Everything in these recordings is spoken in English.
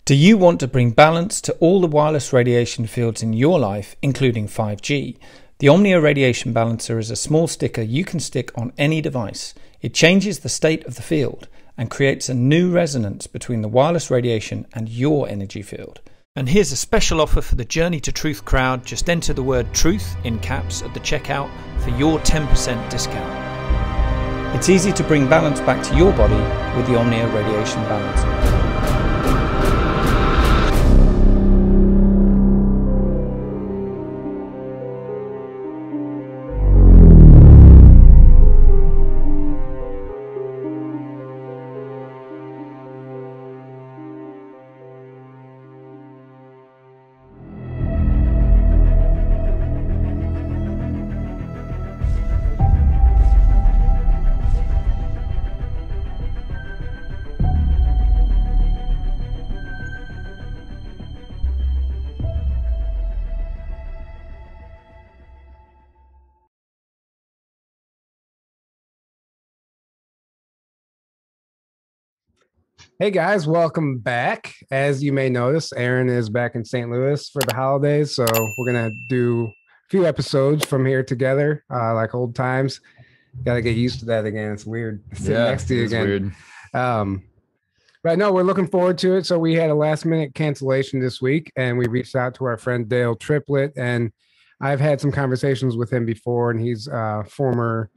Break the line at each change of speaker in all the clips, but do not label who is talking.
Do you want to bring balance to all the wireless radiation fields in your life, including 5G? The Omnia Radiation Balancer is a small sticker you can stick on any device. It changes the state of the field and creates a new resonance between the wireless radiation and your energy field. And here's a special offer for the Journey to Truth crowd. Just enter the word truth in caps at the checkout for your 10% discount. It's easy to bring balance back to your body with the Omnia Radiation Balancer.
Hey guys, welcome back. As you may notice, Aaron is back in St. Louis for the holidays, so we're gonna do a few episodes from here together, like old times. Got to get used to that again. It's weird sitting next to you again. Weird. But no, we're looking forward to it. So we had a last-minute cancellation this week, and we reached out to our friend Dale Triplett, and I've had some conversations with him before, and he's former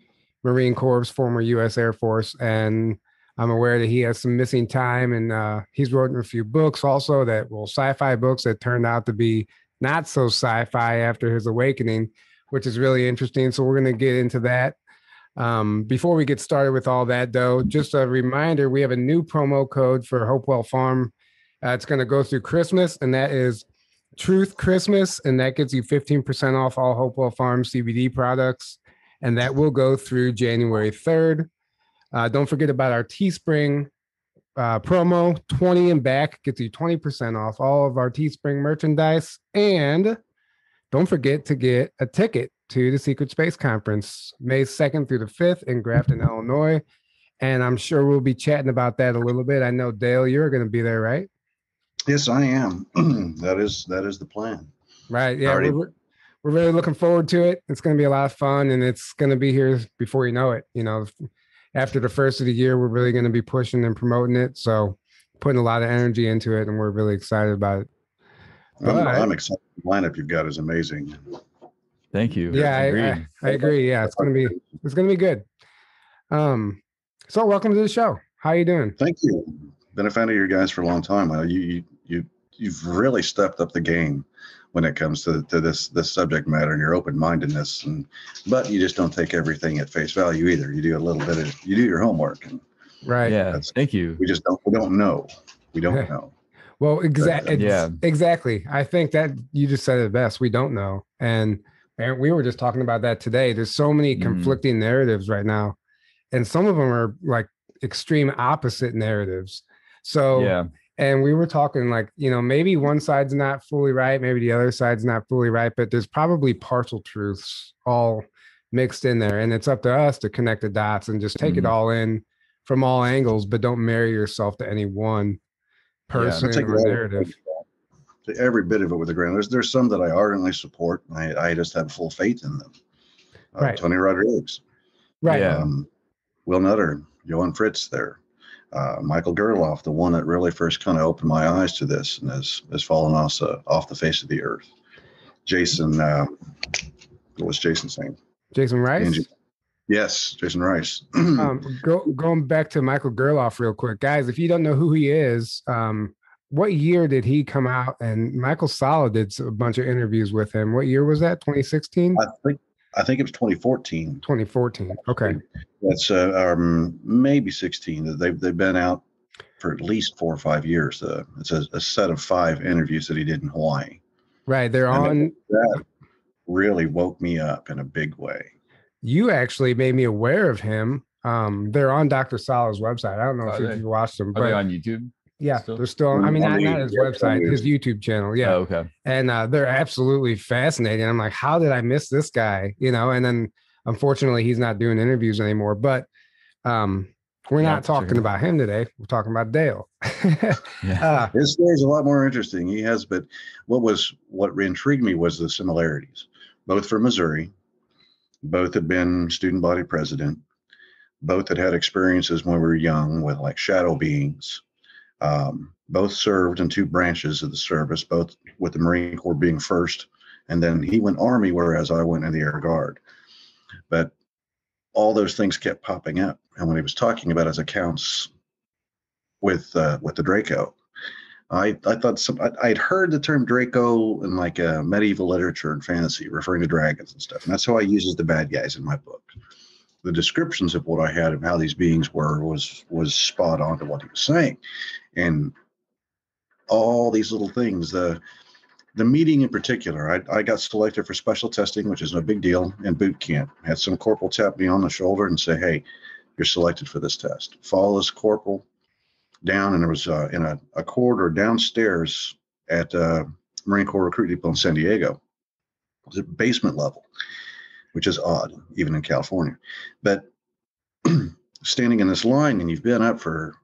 Marine Corps, former U.S. Air Force, and I'm aware that he has some missing time, and he's written a few books also sci-fi books that turned out to be not so sci-fi after his awakening, which is really interesting. So we're going to get into that. Before we get started with all that, though, just a reminder, we have a new promo code for Hopewell Farm. It's going to go through Christmas, and that is Truth Christmas, and that gets you 15% off all Hopewell Farm CBD products, and that will go through January 3rd. Don't forget about our Teespring promo. 20 and back gets you 20% off all of our Teespring merchandise. And don't forget to get a ticket to the Secret Space Conference, May 2nd through the 5th in Grafton, Illinois. And I'm sure we'll be chatting about that a little bit. I know, Dale, you're going to be there, right?
Yes, I am. That is the plan.
Right. Yeah. We're really looking forward to it. It's going to be a lot of fun, and it's going to be here before you know it. You know, after the first of the year, we're really going to be pushing and promoting it. So putting a lot of energy into it, and we're really excited about it.
I'm excited. The lineup you've got is amazing.
Thank you.
Yeah, I agree. Yeah, it's going to be good. So welcome to the show. How you doing?
Thank you. Been a fan of your guys for a long time. You've really stepped up the game when it comes to this subject matter and your open-mindedness, but you just don't take everything at face value either. You do a little bit you do your homework, and
right. Yeah. Thank you.
We don't know. We don't know.
Well, exactly. I think that you just said it best. We don't know. And we were just talking about that today. There's so many conflicting narratives right now, and some of them are like extreme opposite narratives. So yeah. And we were talking like, maybe one side's not fully right. Maybe the other side's not fully right, but there's probably partial truths all mixed in there. And it's up to us to connect the dots and just take it all in from all angles, but don't marry yourself to any one person or narrative.
Every bit of it with a grain. There's some that I ardently support. I just have full faith in them.
Right.
Tony Rodriguez.
Right.
Will Nutter, Johan Fritz there. Michael Gerloff, the one that really first kind of opened my eyes to this and has fallen off the face of the earth. Jason, what was Jason's name?
Jason Rice?
Yes, Jason Rice.
Going back to Michael Gerloff real quick. Guys, if you don't know who he is, what year did he come out? And Michael Sala did a bunch of interviews with him. What year was that? 2016?
I think it was 2014.
2014. Okay.
That's maybe 16. They've been out for at least 4 or 5 years. It's a set of 5 interviews that he did in Hawaii.
Right. They're on.
That really woke me up in a big way.
You actually made me aware of him. They're on Dr. Sala's website. I don't know if you've watched them.
Are they on YouTube?
Yeah, they're still on. I mean, not his website, his YouTube channel. Yeah.
Oh, okay.
And they're absolutely fascinating. I'm like, how did I miss this guy? And then unfortunately he's not doing interviews anymore. But We're not talking about him today. We're talking about Dale.
His story's a lot more interesting. He has, but what intrigued me was the similarities. Both from Missouri, both had been student body president, both had experiences when we were young with like shadow beings. Both served in 2 branches of the service, both with the Marine Corps being first, and then he went Army, whereas I went in the Air Guard. But all those things kept popping up. And when he was talking about his accounts with the Draco, I thought I'd heard the term Draco in like medieval literature and fantasy, referring to dragons and stuff. And that's how I use the bad guys in my book. The descriptions of what I had of how these beings were was spot on to what he was saying. And all these little things, the meeting in particular, I got selected for special testing, which is no big deal, in boot camp. I had some corporal tap me on the shoulder and say, hey, you're selected for this test. Follow this corporal down, and there was in a corridor downstairs at Marine Corps Recruit Depot in San Diego. It was at basement level, which is odd, even in California. But standing in this line, and you've been up for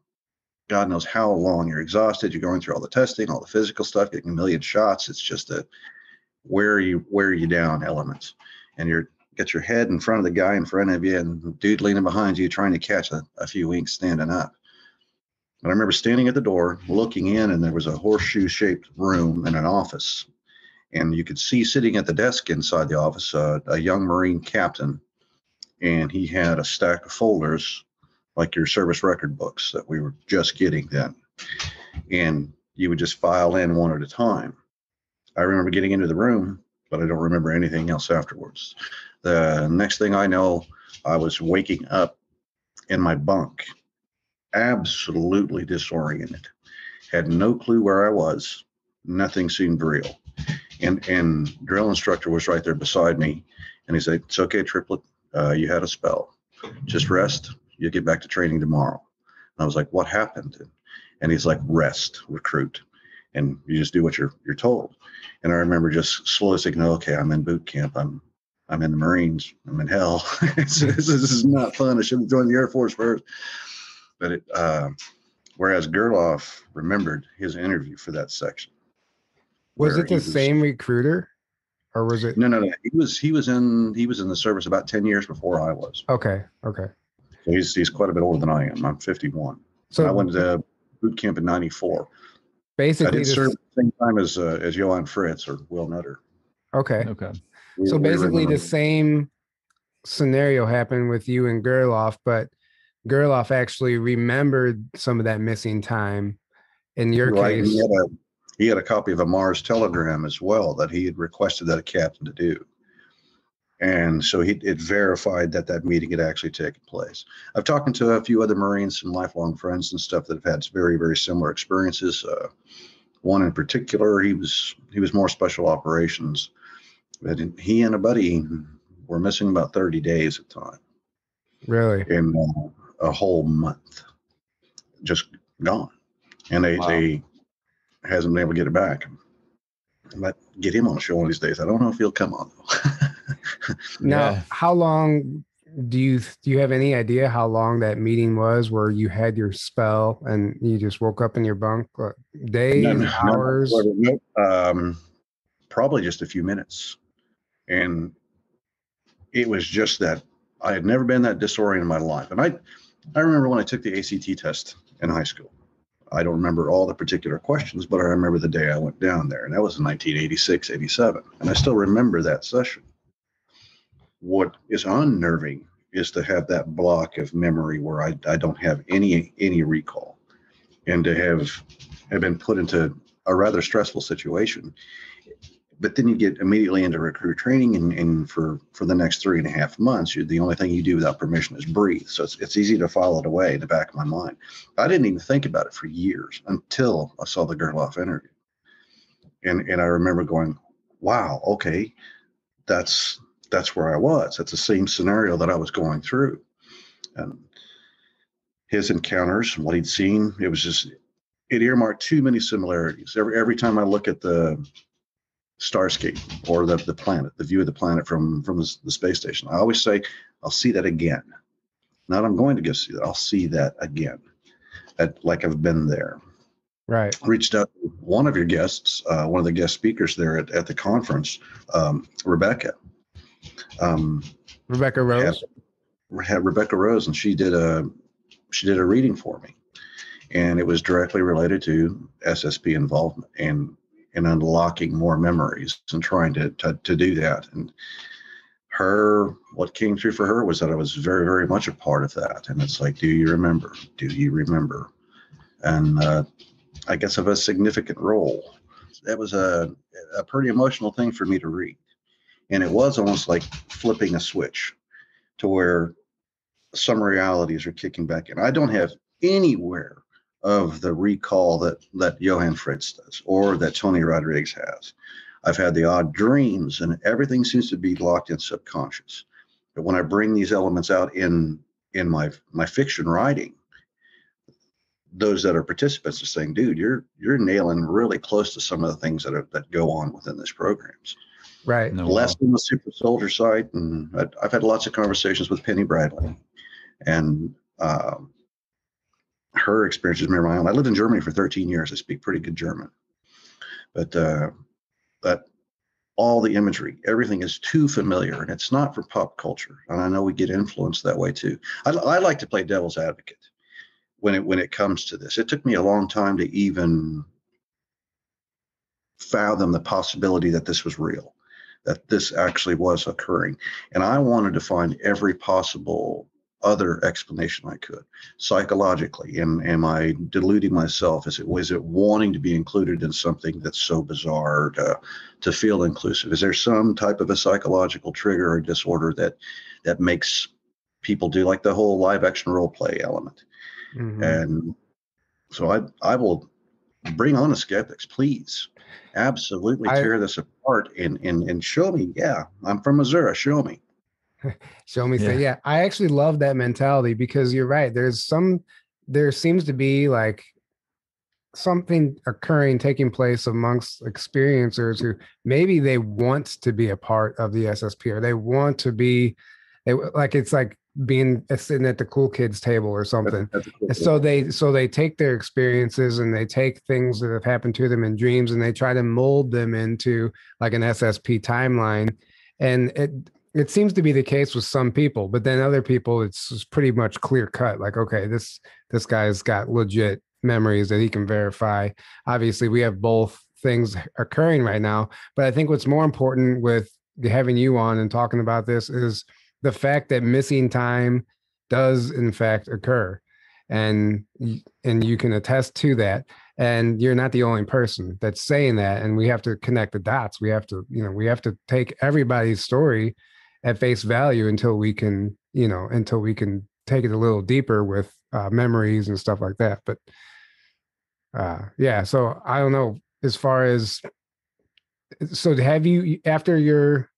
God knows how long, you're exhausted, you're going through all the testing, all the physical stuff, getting a million shots. It's just a wear you down elements. And you're get your head in front of the guy in front of you and dude leaning behind you trying to catch a few winks standing up. And I remember standing at the door looking in, and there was a horseshoe shaped room and an office. And you could see sitting at the desk inside the office a young Marine captain, and he had a stack of folders like your service record books that we were just getting then. And you would just file in one at a time. I remember getting into the room, but I don't remember anything else afterwards. The next thing I know, I was waking up in my bunk, absolutely disoriented, had no clue where I was. Nothing seemed real. And drill instructor was right there beside me, and he said, it's okay, Triplett, you had a spell. Just rest. You'll get back to training tomorrow. And I was like, what happened? And he's like, rest, recruit. And you just do what you're told. And I remember just slowly saying, no, okay, I'm in boot camp. I'm in the Marines. I'm in hell. This is not fun. I should have joined the Air Force first. But whereas Gerloff remembered his interview for that section.
Was it the same recruiter, or was it?
No. He was in the service about 10 years before I was.
Okay.
So he's quite a bit older than I am. I'm 51. So I went to boot camp in '94.
Basically,
I did serve at the same time as Johann Fritz or Will Nutter.
Okay. So basically, the same scenario happened with you and Gerloff, but Gerloff actually remembered some of that missing time. In your case,
he had a copy of a Mars telegram as well that he had requested that a captain to do. And so it verified that meeting had actually taken place. I've talked to a few other Marines and lifelong friends and stuff that have had very, very similar experiences. One in particular, he was more special operations. But he and a buddy were missing about 30 days at the time.
Really?
In a whole month. Just gone. And they hasn't been able to get it back. I might get him on the show one of these days. I don't know if he'll come on though.
Now, how long do you have any idea how long that meeting was where you had your spell and you just woke up in your bunk? Days, hours?
No, probably just a few minutes. And it was just that I had never been that disoriented in my life. And I remember when I took the ACT test in high school. I don't remember all the particular questions, but I remember the day I went down there, and that was in 1986, 87. And I still remember that session. What is unnerving is to have that block of memory where I don't have any recall, and to have been put into a rather stressful situation. But then you get immediately into recruit training, and for the next 3.5 months, the only thing you do without permission is breathe. So it's easy to file it away in the back of my mind. I didn't even think about it for years until I saw the Gerloff interview. And I remember going, wow, okay, that's where I was. That's the same scenario that I was going through. And his encounters, what he'd seen, it earmarked too many similarities. Every time I look at the starscape or the planet, the view of the planet from the space station, I always say, I'll see that again. Not I'm going to go see that. I'll see that again, like I've been there.
Right.
Reached out to one of your guests, one of the guest speakers there at the conference, Rebecca.
Rebecca Rose.
Had Rebecca Rose, and she did a reading for me, and it was directly related to SSP involvement and unlocking more memories and trying to do that. And what came through for her was that I was very, very much a part of that. And it's like, do you remember? Do you remember? And I guess of a significant role. That was a pretty emotional thing for me to read. And it was almost like flipping a switch to where some realities are kicking back in. I don't have anywhere of the recall that Johann Fritz does or that Tony Rodriguez has. I've had the odd dreams, and everything seems to be locked in subconscious. But when I bring these elements out in my fiction writing, those that are participants are saying, dude, you're nailing really close to some of the things that go on within these programs.
Right.
Less on the super soldier side. And I've had lots of conversations with Penny Bradley, and her experiences mirror my own. I lived in Germany for 13 years. I speak pretty good German, but all the imagery, everything is too familiar, and it's not for pop culture. And I know we get influenced that way too. I like to play devil's advocate when it comes to this. It took me a long time to even fathom the possibility that this was real, that this actually was occurring. And I wanted to find every possible other explanation I could psychologically. Am I deluding myself? Is it wanting to be included in something that's so bizarre to feel inclusive? Is there some type of a psychological trigger or disorder that makes people do like the whole live action role play element? Mm-hmm. And so I will bring on the skeptics, please. Absolutely tear this apart and show me. Yeah, I'm from Missouri. Show me.
Show me. Yeah, I actually love that mentality, because you're right. There seems to be like something taking place amongst experiencers who maybe they want to be a part of the SSP, or they want to be, it's like being sitting at the cool kids table or something. Cool. So they take their experiences and they take things that have happened to them in dreams and they try to mold them into like an SSP timeline. And it seems to be the case with some people, but then other people, it's pretty much clear cut. Like, okay, this guy's got legit memories that he can verify. Obviously, we have both things occurring right now, but I think what's more important with having you on and talking about this is the fact that missing time does in fact occur, and you can attest to that. And you're not the only person that's saying that. And we have to connect the dots. We have to take everybody's story at face value until we can take it a little deeper with memories and stuff like that. But so I don't know, as far as, so have you, after your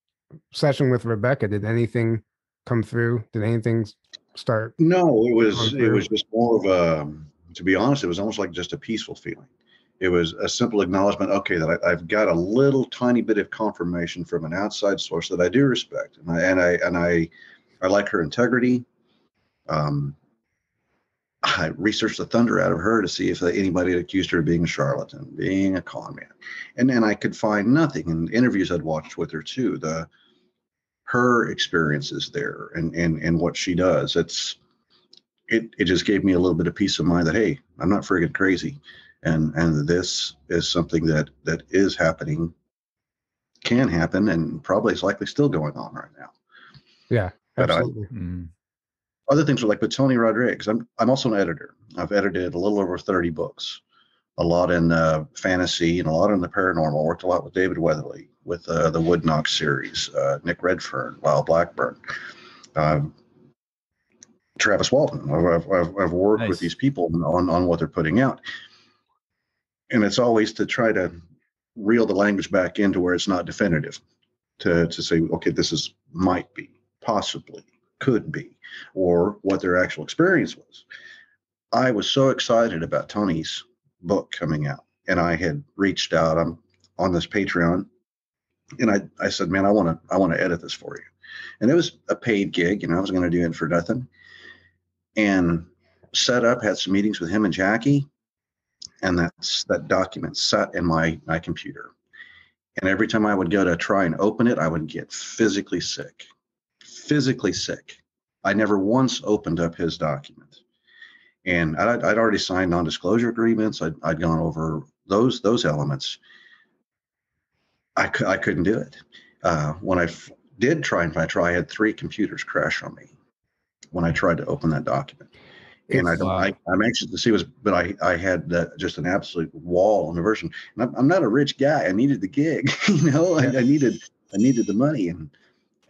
session with Rebecca, did anything come through? Did anything start?
No, it was just more of a, to be honest, it was almost like just a peaceful feeling. It was a simple acknowledgement, okay, that I've got a little tiny bit of confirmation from an outside source that I do respect, and I like her integrity. I researched the thunder out of her to see if anybody had accused her of being a charlatan, being a con man, and then I could find nothing. In interviews I'd watched with her too, her experiences there and what she does, it just gave me a little bit of peace of mind that, hey, I'm not friggin' crazy. And this is something that is happening, can happen, and probably is likely still going on right now.
Yeah, absolutely.
Other things are like with Tony Rodriguez. I'm also an editor. I've edited a little over 30 books, a lot in fantasy and a lot in the paranormal. Worked a lot with David Weatherly with the Woodknock series, Nick Redfern, Lyle Blackburn, Travis Walton. I've worked with these people on what they're putting out. And it's always to try to reel the language back into where it's not definitive, to say, okay, this might be, possibly, could be, or what their actual experience was. I was so excited about Tony's book coming out, and I had reached out. I'm on this Patreon, and I said, man, I want to edit this for you. And it was a paid gig, I was going to do it for nothing. and set up, had some meetings with him and Jackie, and that document sat in my computer. And every time I would go to try and open it, I would get physically sick. I never once opened up his document. And I'd already signed non-disclosure agreements. I'd gone over those elements. I couldn't do it. When I did try and I had 3 computers crash on me when I tried to open that document. And I'm anxious to see but I had just an absolute wall on the version. And I'm not a rich guy. I needed the gig, I needed the money,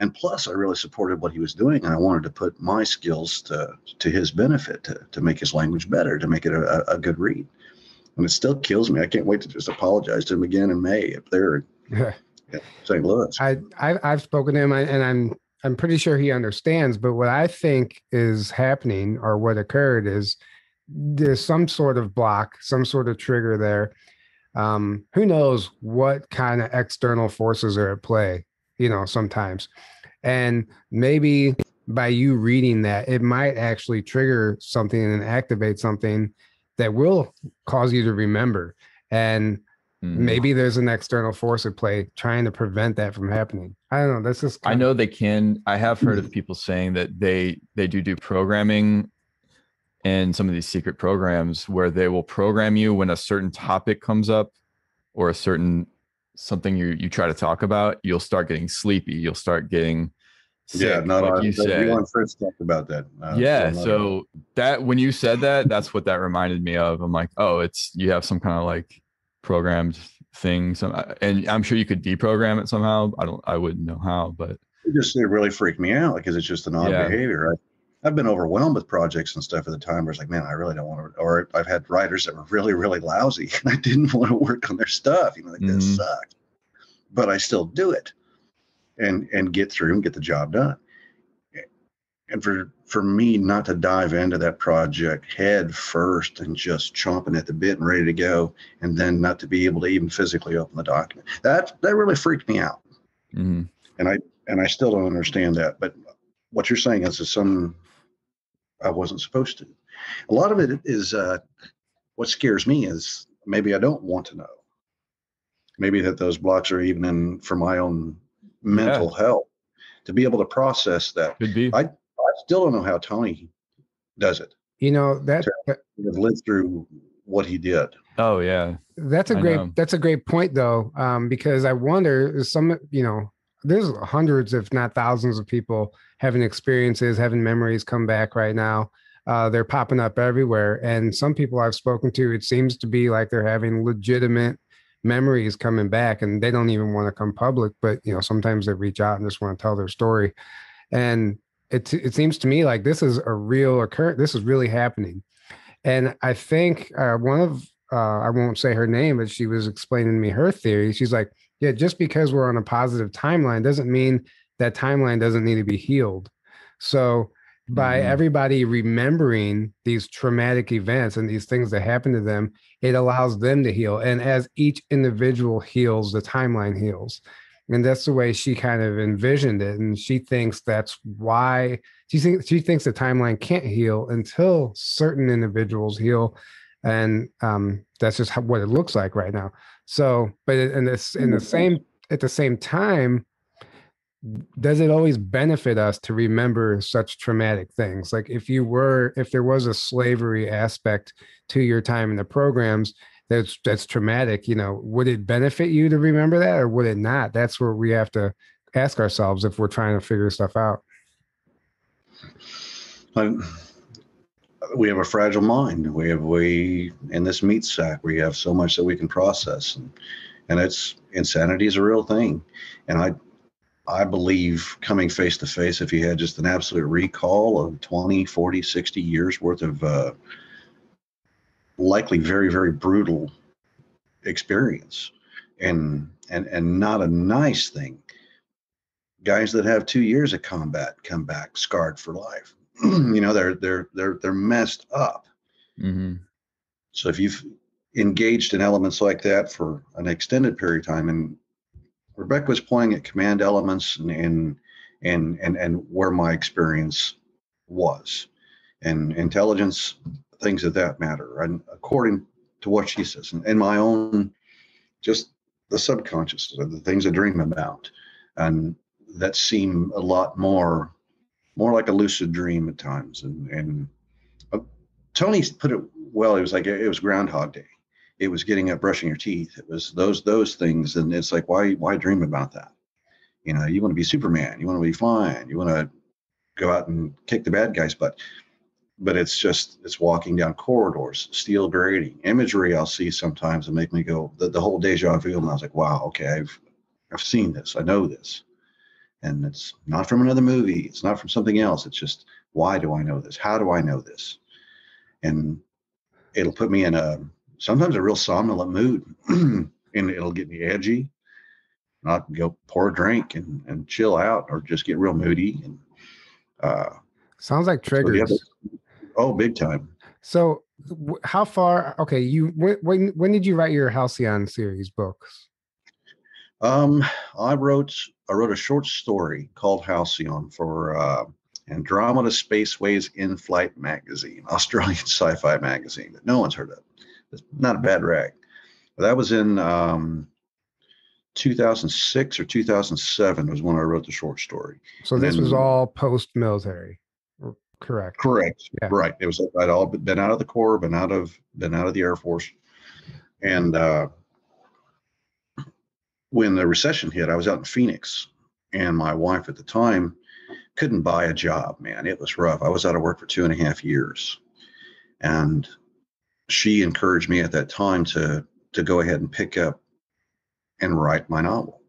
and plus I really supported what he was doing, and I wanted to put my skills to his benefit, to make his language better, to make it a good read. And it still kills me. I can't wait to just apologize to him again in May up there in St. Louis.
I've spoken to him, and I'm pretty sure he understands, but what I think is happening, or what occurred, is there's some sort of block, some sort of trigger there. Who knows what kind of external forces are at play, sometimes. And maybe by you reading that, it might actually trigger something and activate something that will cause you to remember. And maybe there's an external force at play trying to prevent that from happening. I don't know. That's just
I know they can. I have heard of people saying that they do programming in some of these secret programs where they will program you when a certain topic comes up or a certain something you try to talk about. You'll start getting sleepy. You'll start getting sick, like you said.
You and Fritz talked about that.
So that when you said that, that's what that reminded me of. I'm like, oh, you have some kind of like programmed thing, and I'm sure you could deprogram it somehow. I wouldn't know how, but
it really freaked me out because it's just an odd behavior. I've been overwhelmed with projects and stuff at the time where it's like, man, I really don't want to. Or I've had writers that were really, really lousy, and I didn't want to work on their stuff. This sucks, but I still do it, and get through and get the job done. And for me not to dive into that project head first and just chomping at the bit and ready to go, and then not to be able to even physically open the document, that really freaked me out. And I still don't understand that. But what you're saying is I wasn't supposed to. A lot of it is what scares me is maybe I don't want to know. Maybe that those blocks are even for my own mental health to be able to process that.
Could be.
I still don't know how Tony does it.
That
lived through what he did.
Oh yeah,
that's a great point though, because I wonder there's hundreds, if not thousands, of people having experiences, having memories come back right now. They're popping up everywhere, and some people I've spoken to, it seems to be like they're having legitimate memories coming back, and they don't even want to come public, but sometimes they reach out and just want to tell their story. And it seems to me like this is a real occurrence. This is really happening. And I think one of I won't say her name, but she was explaining to me her theory. She's like, yeah, just because we're on a positive timeline doesn't mean that timeline doesn't need to be healed. So by everybody remembering these traumatic events and these things that happen to them, it allows them to heal. And as each individual heals, the timeline heals. And that's the way she kind of envisioned it. And she thinks that's why she thinks the timeline can't heal until certain individuals heal. And that's just what it looks like right now. So, but at the same time, does it always benefit us to remember such traumatic things? Like if there was a slavery aspect to your time in the programs, that's traumatic, would it benefit you to remember that, or would it not? That's where we have to ask ourselves if we're trying to figure stuff out.
We have a fragile mind. We in this meat sack, we have so much that we can process, and insanity is a real thing. And I believe coming face to face, if you had just an absolute recall of 20, 40, 60 years worth of likely very, very brutal experience and not a nice thing. Guys that have 2 years of combat come back scarred for life. They're messed up. So if you've engaged in elements like that for an extended period of time, and Rebecca was pointing at command elements and where my experience was. and intelligence, things of that matter. And according to what she says, and my own, just the subconscious, the things I dream about, and that seem a lot more like a lucid dream at times. And Tony put it well. It was like it was Groundhog Day. It was getting up, brushing your teeth. It was those things, and it's like why dream about that? You know, you want to be Superman. You want to be flying. You want to go out and kick the bad guys' butt. But it's walking down corridors, steel grating, imagery I'll see sometimes and make me go the whole deja vu. And I was like, wow, okay, I've seen this. I know this. And it's not from another movie. It's not from something else. It's just, why do I know this? How do I know this? And it'll put me in sometimes a real somnolent mood, and it'll get me edgy. And I'll go pour a drink and chill out, or just get real moody. And
sounds like triggers.
So oh, big time.
So how far? Okay, when did you write your Halcyon series books?
I wrote a short story called Halcyon for Andromeda Spaceways In-Flight magazine, Australian sci-fi magazine that no one's heard of. It's not a bad rag. But that was in 2006 or 2007 was when I wrote the short story.
So this was all post-military, correct?
Correct.
Yeah.
Right. It was. I'd all been out of the Corps, been out of the Air Force, and when the recession hit, I was out in Phoenix, and my wife at the time couldn't buy a job. Man, it was rough. I was out of work for 2.5 years, and she encouraged me at that time to go ahead and pick up and write my novel.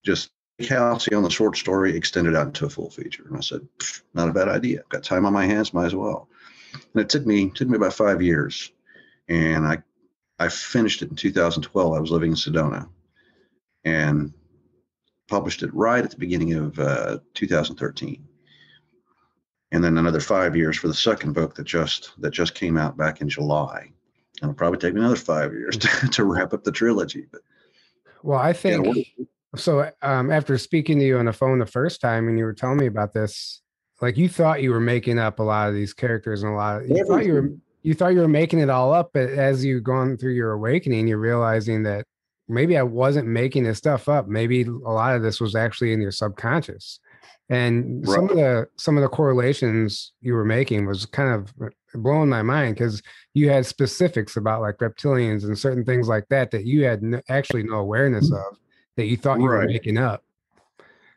Just Halcyon on the short story, extended out into a full feature. And I said, not a bad idea. I've got time on my hands, might as well. And it took me about 5 years, and I finished it in 2012. I was living in Sedona, and published it right at the beginning of 2013. And then another 5 years for the second book that just came out back in July. And it'll probably take me another 5 years to wrap up the trilogy. But
well, I think so. After speaking to you on the phone the first time, and you were telling me about this, like you thought you were making up a lot of these characters and you thought you were making it all up. But as you've gone through your awakening, you're realizing that maybe I wasn't making this stuff up. Maybe a lot of this was actually in your subconscious. And right. some of the correlations you were making was kind of blowing my mind, because you had specifics about like reptilians and certain things like that you had actually no awareness of, that you thought you were making up.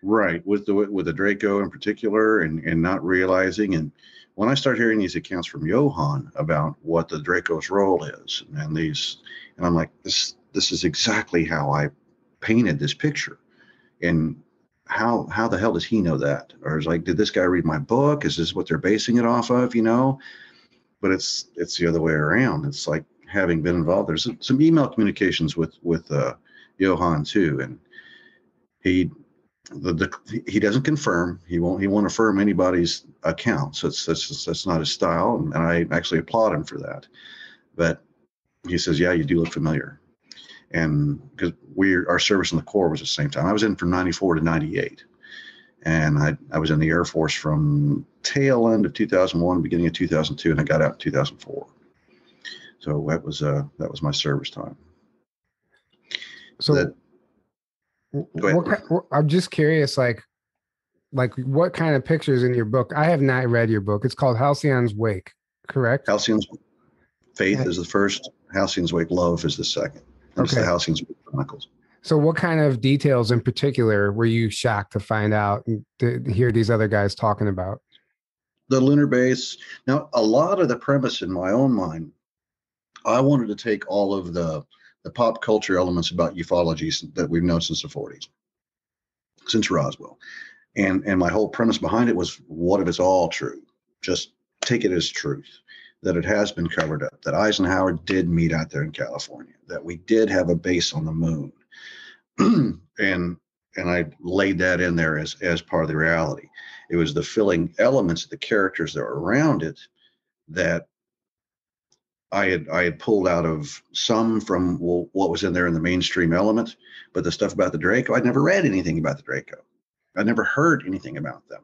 Right, with the Draco in particular, and not realizing. And when I start hearing these accounts from Johann about what the Draco's role is, and I'm like, this is exactly how I painted this picture. And how the hell does he know that? Or is like, did this guy read my book? Is this what they're basing it off of? You know, but it's the other way around. It's like, having been involved, there's some email communications with Johann too, and he doesn't confirm. He won't affirm anybody's account. So that's not his style, and I actually applaud him for that. But he says, yeah, you do look familiar. And because our service in the Corps was at the same time. I was in from 94 to 98. And I was in the Air Force from tail end of 2001, beginning of 2002, and I got out in 2004. So that was my service time.
So I'm just curious, like what kind of pictures in your book? I have not read your book. It's called Halcyon's Wake, correct?
Halcyon's Faith is the first. Halcyon's Wake Love is the second. It's the Halcyon's Wake Chronicles. So
what kind of details in particular were you shocked to find out and to hear these other guys talking about?
The lunar base. Now, a lot of the premise in my own mind, I wanted to take all of the pop culture elements about ufology that we've known since the 40s, since Roswell. And my whole premise behind it was, what if it's all true? Just take it as truth, that it has been covered up, that Eisenhower did meet out there in California, that we did have a base on the moon. and I laid that in there as part of the reality. It was the filling elements of the characters that were around it that I had pulled out of some from what was in there in the mainstream element, but the stuff about the Draco, I'd never read anything about the Draco. I'd never heard anything about them.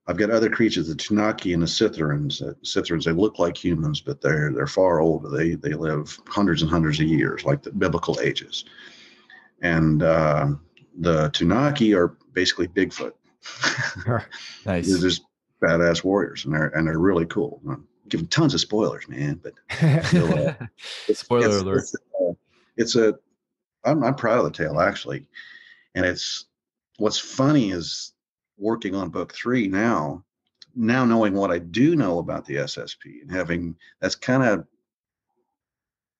I've got other creatures, the Tunaki and the Citherans. Citherans, they look like humans, but they're far older. They live hundreds and hundreds of years, like the biblical ages. And the Tunaki are basically Bigfoot.
Nice.
They're just badass warriors, and they're really cool. I'm giving tons of spoilers, man. But
Spoiler alert.
I'm proud of the tale, actually. And what's funny is working on book 3 now knowing what I do know about the SSP, and that's kind of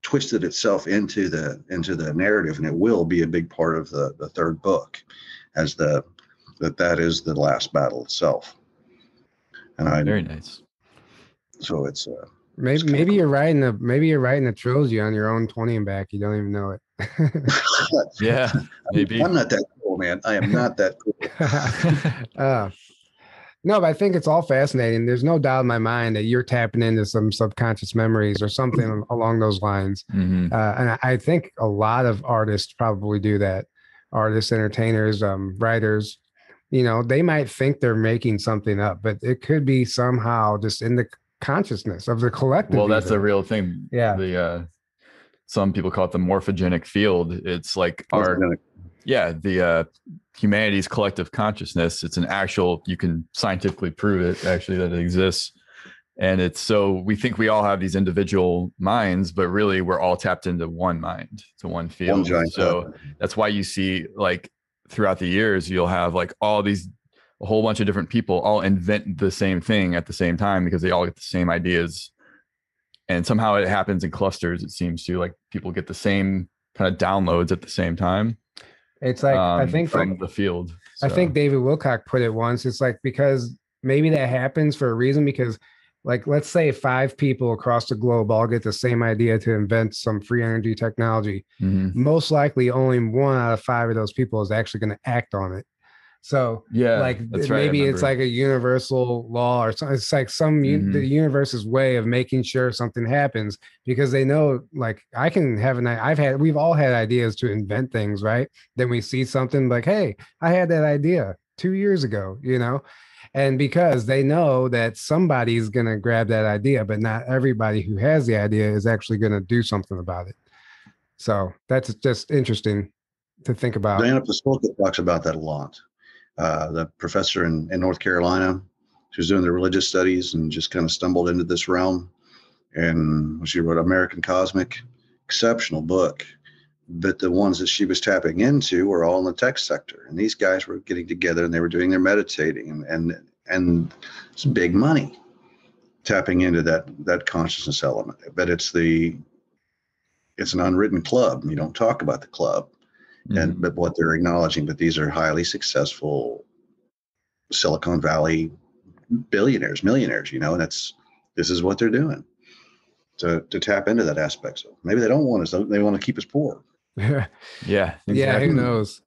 twisted itself into the narrative, and it will be a big part of the 3rd book, as that is the last battle itself. And
very nice.
So it's
maybe you're writing a trilogy on your own 20 and back. You don't even know it.
Yeah, maybe.
I'm not that cool, man. I am not that cool.
No, but I think it's all fascinating. There's no doubt in my mind that you're tapping into some subconscious memories or something along those lines.
Mm-hmm.
And I think a lot of artists probably do that. Artists, entertainers, writers, they might think they're making something up, but it could be somehow just in the consciousness of the collective.
Well, that's the real thing.
Yeah.
Some people call it the morphogenic field. It's like the humanity's collective consciousness. It's an actual, you can scientifically prove it actually that it exists. And we think we all have these individual minds, but really we're all tapped into one mind, to one field. So that's why you see, like, throughout the years, you'll have like a whole bunch of different people all invent the same thing at the same time, because they all get the same ideas. And somehow it happens in clusters. It seems to, like, people get the same kind of downloads at the same time.
It's like, I think
from the field. So.
I think David Wilcock put it once. It's like, because maybe that happens for a reason, because, like, let's say 5 people across the globe all get the same idea to invent some free energy technology.
Mm-hmm.
Most likely only 1 out of 5 of those people is actually going to act on it. So maybe it's like a universal law or something. It's like the universe's way of making sure something happens, because they know, like, we've all had ideas to invent things, right? Then we see something like, hey, I had that idea 2 years ago, and because they know that somebody's going to grab that idea, but not everybody who has the idea is actually going to do something about it. So that's just interesting to think about.
Diana Pasulka talks about that a lot. The professor in North Carolina, she was doing the religious studies and just kind of stumbled into this realm. And she wrote American Cosmic, exceptional book. But the ones that she was tapping into were all in the tech sector. And these guys were getting together and they were doing their meditating and it's big money tapping into that consciousness element. But it's an unwritten club. You don't talk about the club.
Mm-hmm.
But what they're acknowledging, but these are highly successful Silicon Valley billionaires, millionaires, and this is what they're doing to tap into that aspect. So maybe they don't want us; they want to keep us poor.
Yeah, exactly.
Yeah. Who knows?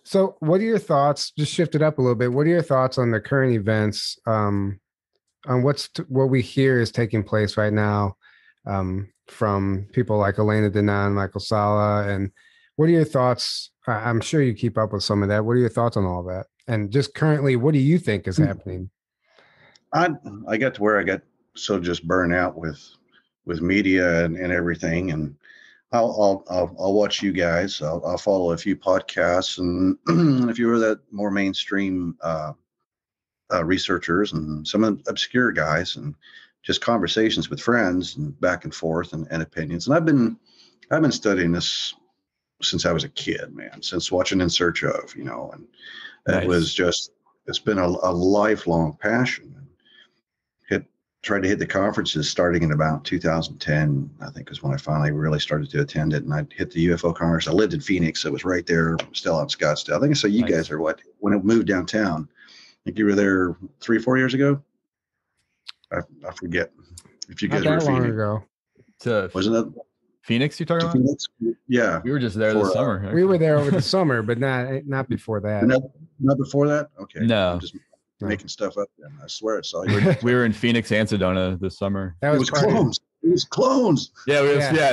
So, what are your thoughts? Just shift it up a little bit. What are your thoughts on the current events? On what we hear is taking place right now? From people like Elena Danaan, Michael Sala, and what are your thoughts? I'm sure you keep up with some of that. What are your thoughts on all that? And just currently, what do you think is happening?
I got to where I got so just burnt out with media and everything, and I'll watch you guys. I'll follow a few podcasts, and if you were that more mainstream researchers and some of the obscure guys, and just conversations with friends and back and forth and opinions. And I've been studying this since I was a kid, man, since watching In Search Of, and it was just, it's been a lifelong passion. Tried to hit the conferences starting in about 2010, I think is when I finally really started to attend it. And I hit the UFO Congress. I lived in Phoenix. So it was right there, still out in Scottsdale. I think I saw you guys are when it moved downtown. I think you were there 3-4 years ago. I forget if you guys were
that long ago.
Wasn't it
Phoenix you're talking about?
Phoenix? Yeah.
We were just there this summer. Actually.
We were there over the summer, but not before that.
Not before that? Okay.
No.
I'm just making stuff up then. I swear it's all you.
We were in Phoenix and Sedona this summer.
It was clones. It was clones.
Yeah,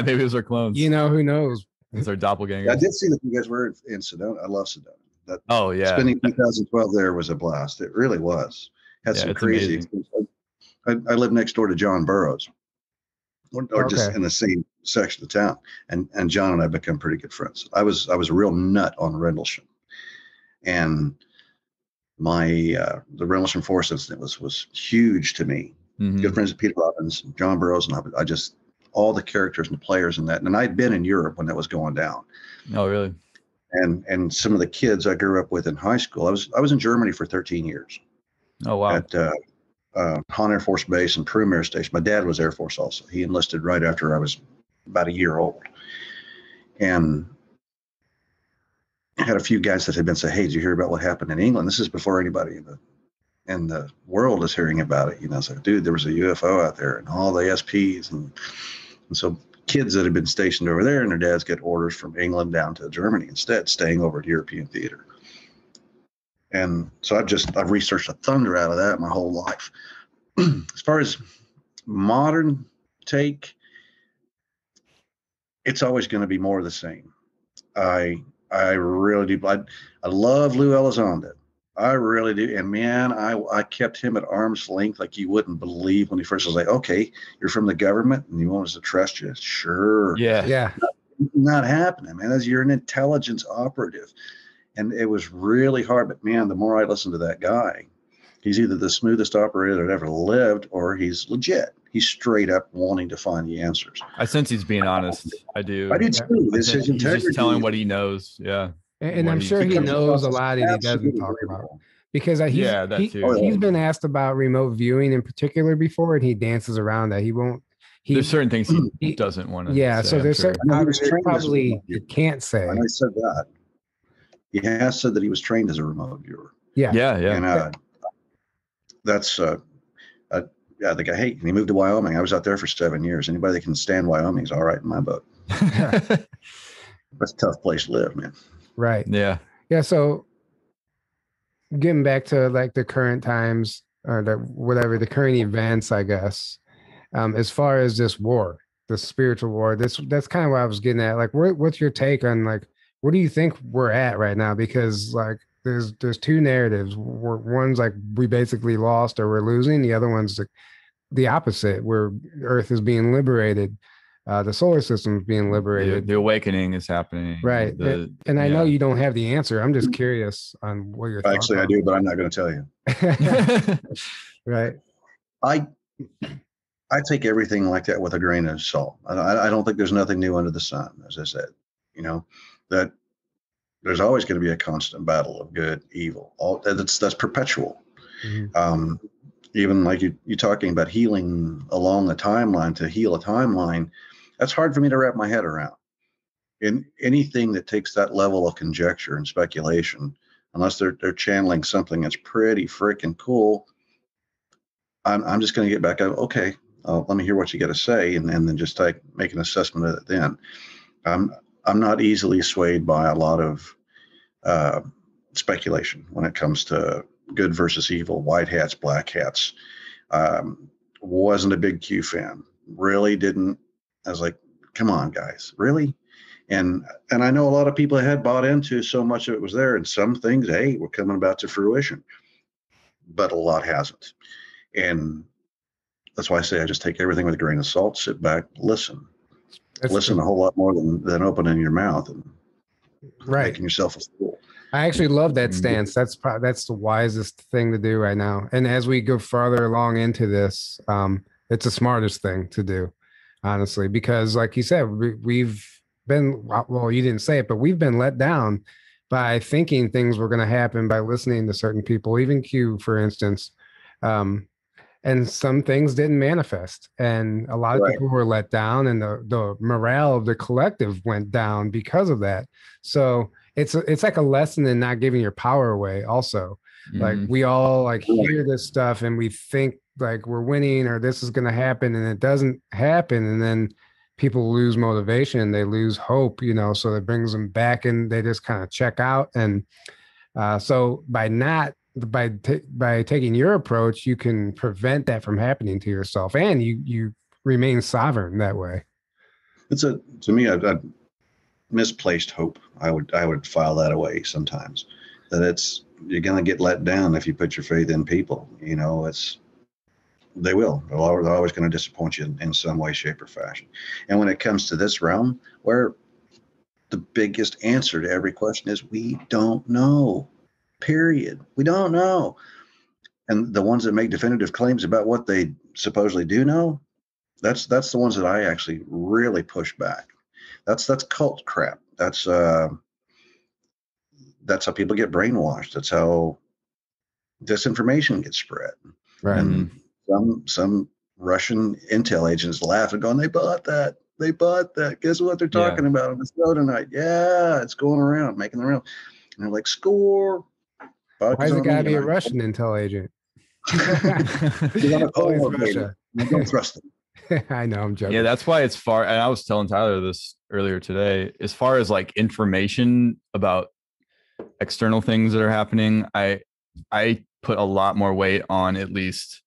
maybe it was our clones.
Who knows?
It's our doppelganger.
I did see that you guys were in Sedona. I love Sedona.
Oh yeah.
Spending 2012 there was a blast. It really was. Had some crazy experiences. I lived next door to John Burroughs, or just in the same section of town. And John and I become pretty good friends. I was a real nut on Rendlesham, and the Rendlesham Forest incident was huge to me.
Mm-hmm.
Good friends with Peter Robbins, John Burroughs, and I just, all the characters and the players in that. And I'd been in Europe when that was going down.
Oh, really?
And some of the kids I grew up with in high school. I was in Germany for 13 years.
Oh, wow.
At Hahn Air Force Base and Prüm Air Station. My dad was Air Force also. He enlisted right after I was about a year old. And I had a few guys that had been saying, hey, did you hear about what happened in England? This is before anybody in the world is hearing about it. It's like, dude, there was a UFO out there and all the SPs. And so kids that had been stationed over there and their dads get orders from England down to Germany instead, staying over at European theater. And so I've researched the thunder out of that my whole life. As far as modern take, it's always going to be more of the same. I really do. I love Lou Elizondo. I really do. And man, I kept him at arm's length like you wouldn't believe when he first was like, okay, you're from the government and you want us to trust you? Sure.
Yeah.
Not happening, man. You're an intelligence operative. And it was really hard. But man, the more I listened to that guy, he's either the smoothest operator that ever lived or he's legit. He's straight up wanting to find the answers.
I sense he's being honest. I do.
I did too. This is integrity.
He's just telling what he knows. Yeah.
And I'm sure he knows a lot that he doesn't talk about. Because he's been asked about remote viewing in particular before, and he dances around that. There's
certain things he doesn't want to say.
So there's certain probably he can't say.
And I said that. He has said that he was trained as a remote viewer.
Yeah.
And that's the guy. Hey, he moved to Wyoming. I was out there for 7 years. Anybody that can stand Wyoming is all right in my book. That's a tough place to live, man.
Right.
Yeah.
So getting back to like the current times or the current events, I guess, as far as this war, the spiritual war, that's kind of what I was getting at. Like, what's your take on like, what do you think we're at right now? Because like there's two narratives. One's like we basically lost or we're losing. The other one's the opposite, where Earth is being liberated. The solar system is being liberated.
The awakening is happening.
Right. And I know you don't have the answer. I'm just curious on what your thoughts
Actually, I do, but I'm not going to tell you.
Right.
I take everything like that with a grain of salt. I don't think there's nothing new under the sun, as I said. That there's always going to be a constant battle of good, evil. That's perpetual. Mm-hmm. Even like you talking about healing along the timeline to heal a timeline, that's hard for me to wrap my head around. In anything that takes that level of conjecture and speculation, unless they're channeling something that's pretty freaking cool, I'm just going to get back up. Okay, let me hear what you got to say, and then just make an assessment of it. Then I'm not easily swayed by a lot of speculation when it comes to good versus evil, white hats, black hats. Wasn't a big Q fan. Really didn't. I was like, come on, guys, really? And I know a lot of people had bought into so much of it was there, and some things, hey, were coming about to fruition, but a lot hasn't. And that's why I say I just take everything with a grain of salt, sit back, listen. Listen a whole lot more than opening your mouth and making yourself a fool.
I actually love that stance. That's the wisest thing to do right now. And as we go farther along into this, it's the smartest thing to do, honestly, because like you said, we've been, well, you didn't say it, but we've been let down by thinking things were going to happen by listening to certain people, even Q, for instance. And some things didn't manifest, and a lot of people were let down, and the morale of the collective went down because of that. So it's like a lesson in not giving your power away. Also, like we all hear this stuff and we think like we're winning or this is going to happen, and it doesn't happen, and then people lose motivation, they lose hope, so that brings them back and they just kind of check out. And so by taking your approach, you can prevent that from happening to yourself, and you remain sovereign that way.
To me, I've misplaced hope. I would file that away sometimes. that you're going to get let down if you put your faith in people. You know, they will. They're always going to disappoint you in some way, shape, or fashion. And when it comes to this realm, where the biggest answer to every question is we don't know. Period. We don't know. And the ones that make definitive claims about what they supposedly do know, that's the ones that I actually really push back. That's cult crap. That's how people get brainwashed. That's how disinformation gets spread.
Right.
And some Russian intel agents laugh and going, they bought that. They bought that. Guess what they're talking about on the show tonight? Yeah, it's going around, making the round. And they're like, score.
Why is it got to be a Russian intel agent?
Always Russia. Don't trust them.
I know, I'm joking.
Yeah, that's why it's far. And I was telling Tyler this earlier today. As far as like information about external things that are happening, I put a lot more weight on at least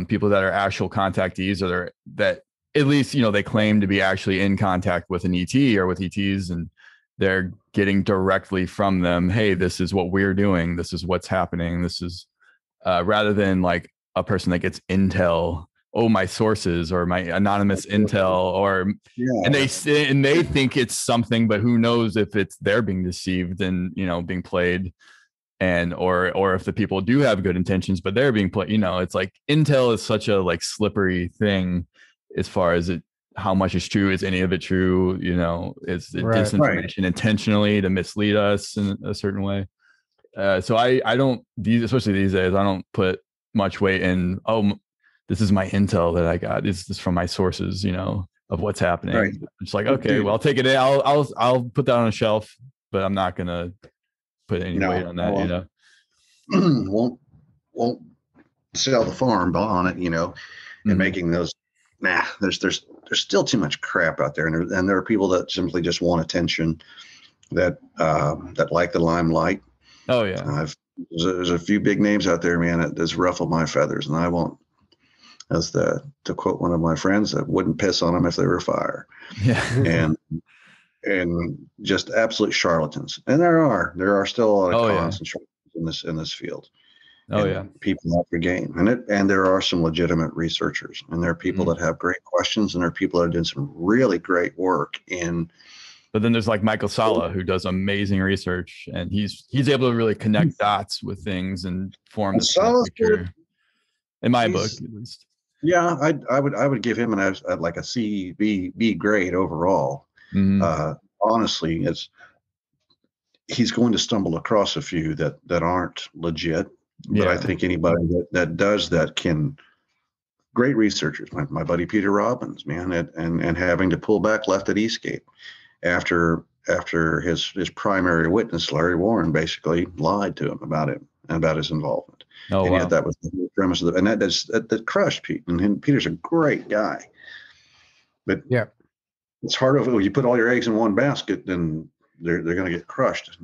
people that are actual contactees, or that at least, you know, they claim to be actually in contact with an ET or with ETs, and they're getting directly from them, hey, this is what we're doing, this is what's happening, this is rather than like a person that gets intel, oh, my sources or my anonymous intel, or and they think it's something, but who knows if they're being deceived and, you know, being played, and or if the people do have good intentions but they're being played. You know, it's like intel is such a like slippery thing as far as how much is true. Is any of it true? You know, is it disinformation intentionally to mislead us in a certain way? So I don't, especially these days, I don't put much weight in, oh, this is my intel that I got. Is this from my sources, you know, of what's happening? Right. It's like, okay, well, I'll take it in. I'll put that on a shelf, but I'm not going to put any weight on that, you
know. Won't sell the farm on it, you know, and making those, there's still too much crap out there. And there are people that simply just want attention, that like the limelight.
Oh yeah.
There's a few big names out there, man, that just ruffle my feathers, and I won't, to quote one of my friends, I wouldn't piss on them if they were fire.
Yeah.
and just absolute charlatans. And there are still a lot of cons and charlatans in this field. People after game. And there are some legitimate researchers, and there are people that have great questions, and there are people that are doing some really great work in.
But then there's like Michael Sala, who does amazing research, and he's able to really connect dots with things and form this picture. In my book, at least.
Yeah, I would give him like a C, B grade overall. Honestly, he's going to stumble across a few that aren't legit, but I think anybody that does that can. Great researchers, my buddy Peter Robbins, man, and having to pull back left at Eastgate after his primary witness, Larry Warren, basically lied to him about his involvement. Yet that was the premise of and that crushed Pete. And Peter's a great guy, but it's hard when you put all your eggs in one basket, then they're going to get crushed.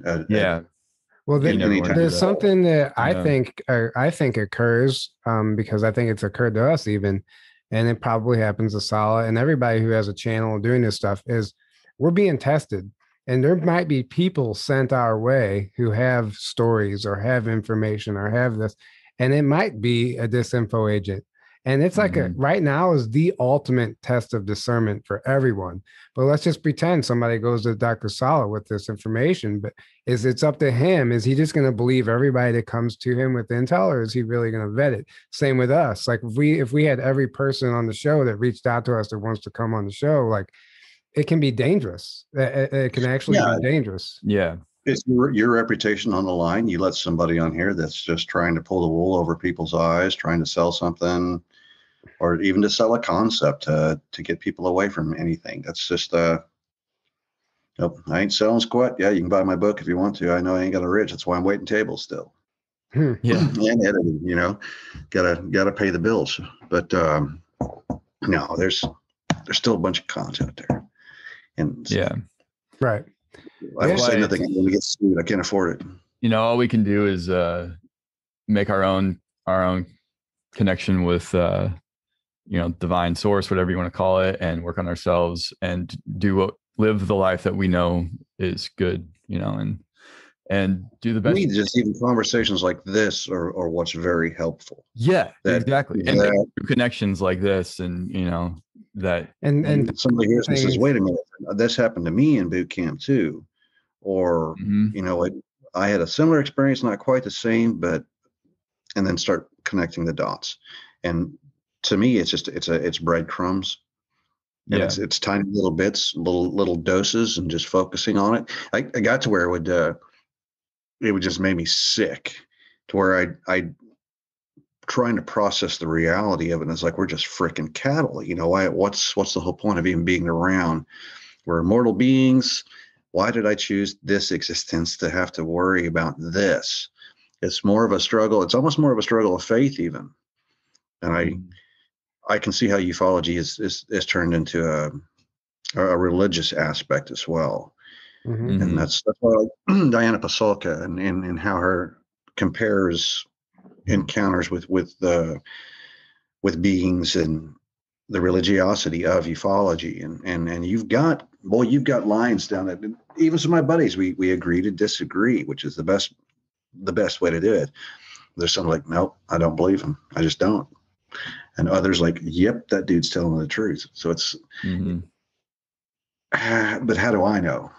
Well, there's something that I think occurs because I think it's occurred to us even, and it probably happens to Sala and everybody who has a channel doing this stuff, is we're being tested. And there might be people sent our way who have stories or have information or have this, and it might be a disinfo agent. And it's like right now is the ultimate test of discernment for everyone. But let's just pretend somebody goes to Dr. Sala with this information, but it's up to him. Is he just going to believe everybody that comes to him with intel, or is he really going to vet it? Same with us. Like if we had every person on the show that reached out to us that wants to come on the show, like it can be dangerous. It can actually be dangerous.
Yeah.
It's your reputation on the line. You let somebody on here that's just trying to pull the wool over people's eyes, trying to sell something, or even to sell a concept to get people away from anything. That's just nope, I ain't selling squat. Yeah, you can buy my book if you want to. I know I ain't got a rich. That's why I'm waiting tables still.
Yeah,
and editing. You know, gotta pay the bills. But no, there's still a bunch of cons out there, and
right.
I will say nothing. I'm gonna get sued. I can't afford it.
You know, all we can do is make our own connection with divine source, whatever you want to call it, and work on ourselves and live the life that we know is good, and do the
To
best.
me, just even conversations like this are what's very helpful.
Yeah, exactly. And
that,
connections like this, and that
and
somebody hears and says, wait a minute, this happened to me in boot camp too. Or, I had a similar experience, not quite the same, but, and then start connecting the dots. And to me, it's breadcrumbs. And it's tiny little bits, little doses, and just focusing on it. I got to where it would just make me sick, to where I trying to process the reality of it. And it's like, we're just freaking cattle. What's the whole point of even being around? We're immortal beings. Why did I choose this existence to have to worry about this? It's more of a struggle. It's almost more of a struggle of faith even. And I can see how ufology is turned into a religious aspect as well. And that's why I like Diana Pasulka and how her compares encounters with beings and the religiosity of ufology. And you've got lines down that even some of my buddies, we agree to disagree, which is the best way to do it. There's some like, nope, I don't believe him. I just don't. And others like, yep, that dude's telling the truth. So it's, but how do I know?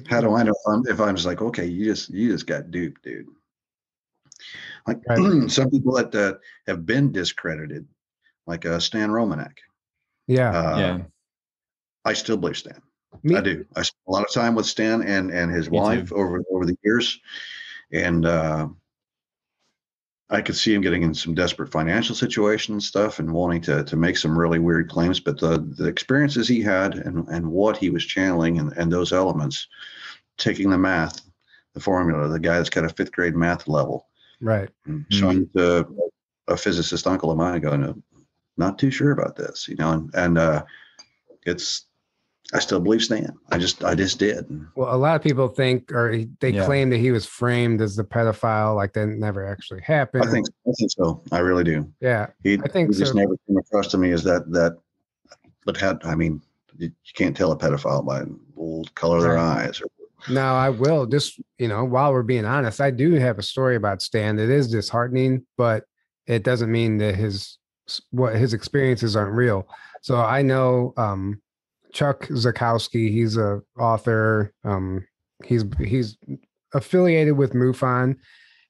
How do I know if I'm just like, okay, you just got duped, dude? Like some people that have been discredited, like Stan Romanek.
Yeah.
I still believe Stan. I do. I spent a lot of time with Stan and his wife over the years. And I could see him getting in some desperate financial situation and stuff and wanting to make some really weird claims. But the experiences he had and what he was channeling and those elements, taking the math, the formula, the guy that's got a 5th grade math level.
Right.
And showing it to a physicist uncle of mine going, not too sure about this, and I still believe Stan. I just did.
Well, a lot of people think, or they claim that he was framed as the pedophile, like that never actually happened.
I think so. I really do.
Yeah.
I think he just never came across to me as that, but you can't tell a pedophile by the color of their eyes.
No, I will. Just, while we're being honest, I do have a story about Stan that is disheartening, but it doesn't mean that his experiences aren't real. So I know Chuck Zukowski, he's a author. He's affiliated with MUFON,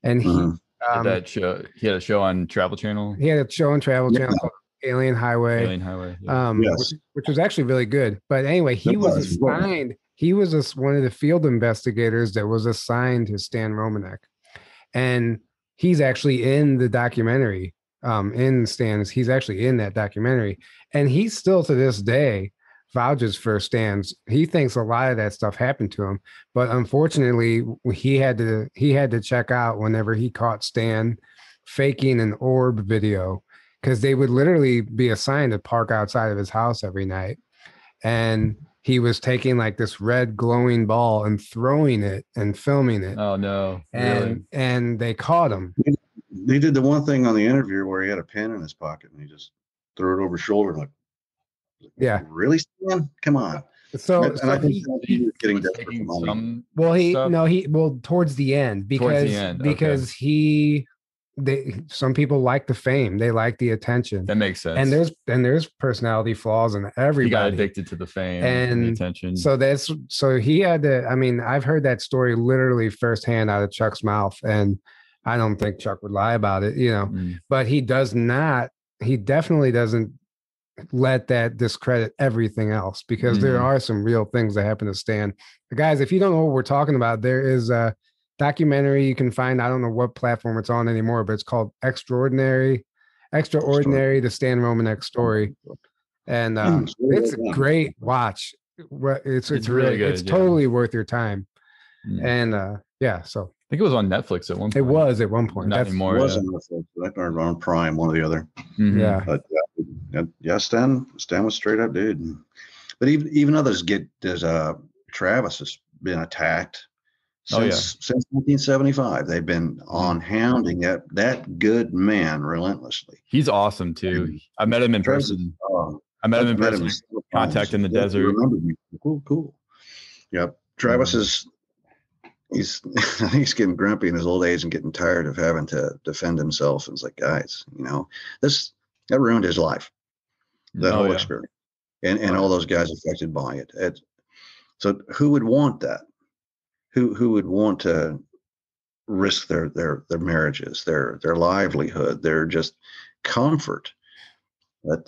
and he
had a show on Travel Channel.
He had a show on Travel Channel called Alien Highway.
Yes.
Which was actually really good. But anyway, he was assigned. He was one of the field investigators that was assigned to Stan Romanek, and he's actually in the documentary. In Stan's, he's actually in that documentary, and he still to this day vouches for Stan's. He thinks a lot of that stuff happened to him, but unfortunately, he had to check out whenever he caught Stan faking an orb video, because they would literally be assigned to park outside of his house every night, and he was taking like this red glowing ball and throwing it and filming it.
Oh no!
And they caught him.
They did the one thing on the interview where he had a pen in his pocket and he just threw it over his shoulder like,
yeah,
really, Stan? Come on.
So
I think he was getting desperate for money.
Towards the end, because some people like the fame, they like the attention.
That makes sense.
And there's personality flaws in everybody.
He got addicted to the fame and the attention.
So he had to. I've heard that story literally firsthand out of Chuck's mouth, and I don't think Chuck would lie about it, But he does not. He definitely doesn't let that discredit everything else, because there are some real things that happen to Stan. Guys, if you don't know what we're talking about, there is a documentary you can find. I don't know what platform it's on anymore, but it's called Extraordinary, the Stan Romanek story. And it's a great watch. It's really good. It's totally worth your time. And so
I think it was on Netflix at one point.
It was at one point.
Not anymore.
It was on Netflix. I started on Prime, one or the other.
Yeah.
But Stan was straight up, dude. But even others there's Travis has been attacked since 1975. They've been on hounding that good man relentlessly.
He's awesome too. I met him in person. I met him in person. Contact in the desert.
Remembered me. Cool. Yep. Travis is he's he's getting grumpy in his old age and getting tired of having to defend himself. And it's like, guys, that ruined his life, that whole experience, and all those guys affected by it. So who would want that? Who would want to risk their marriages, their livelihood, their just comfort? But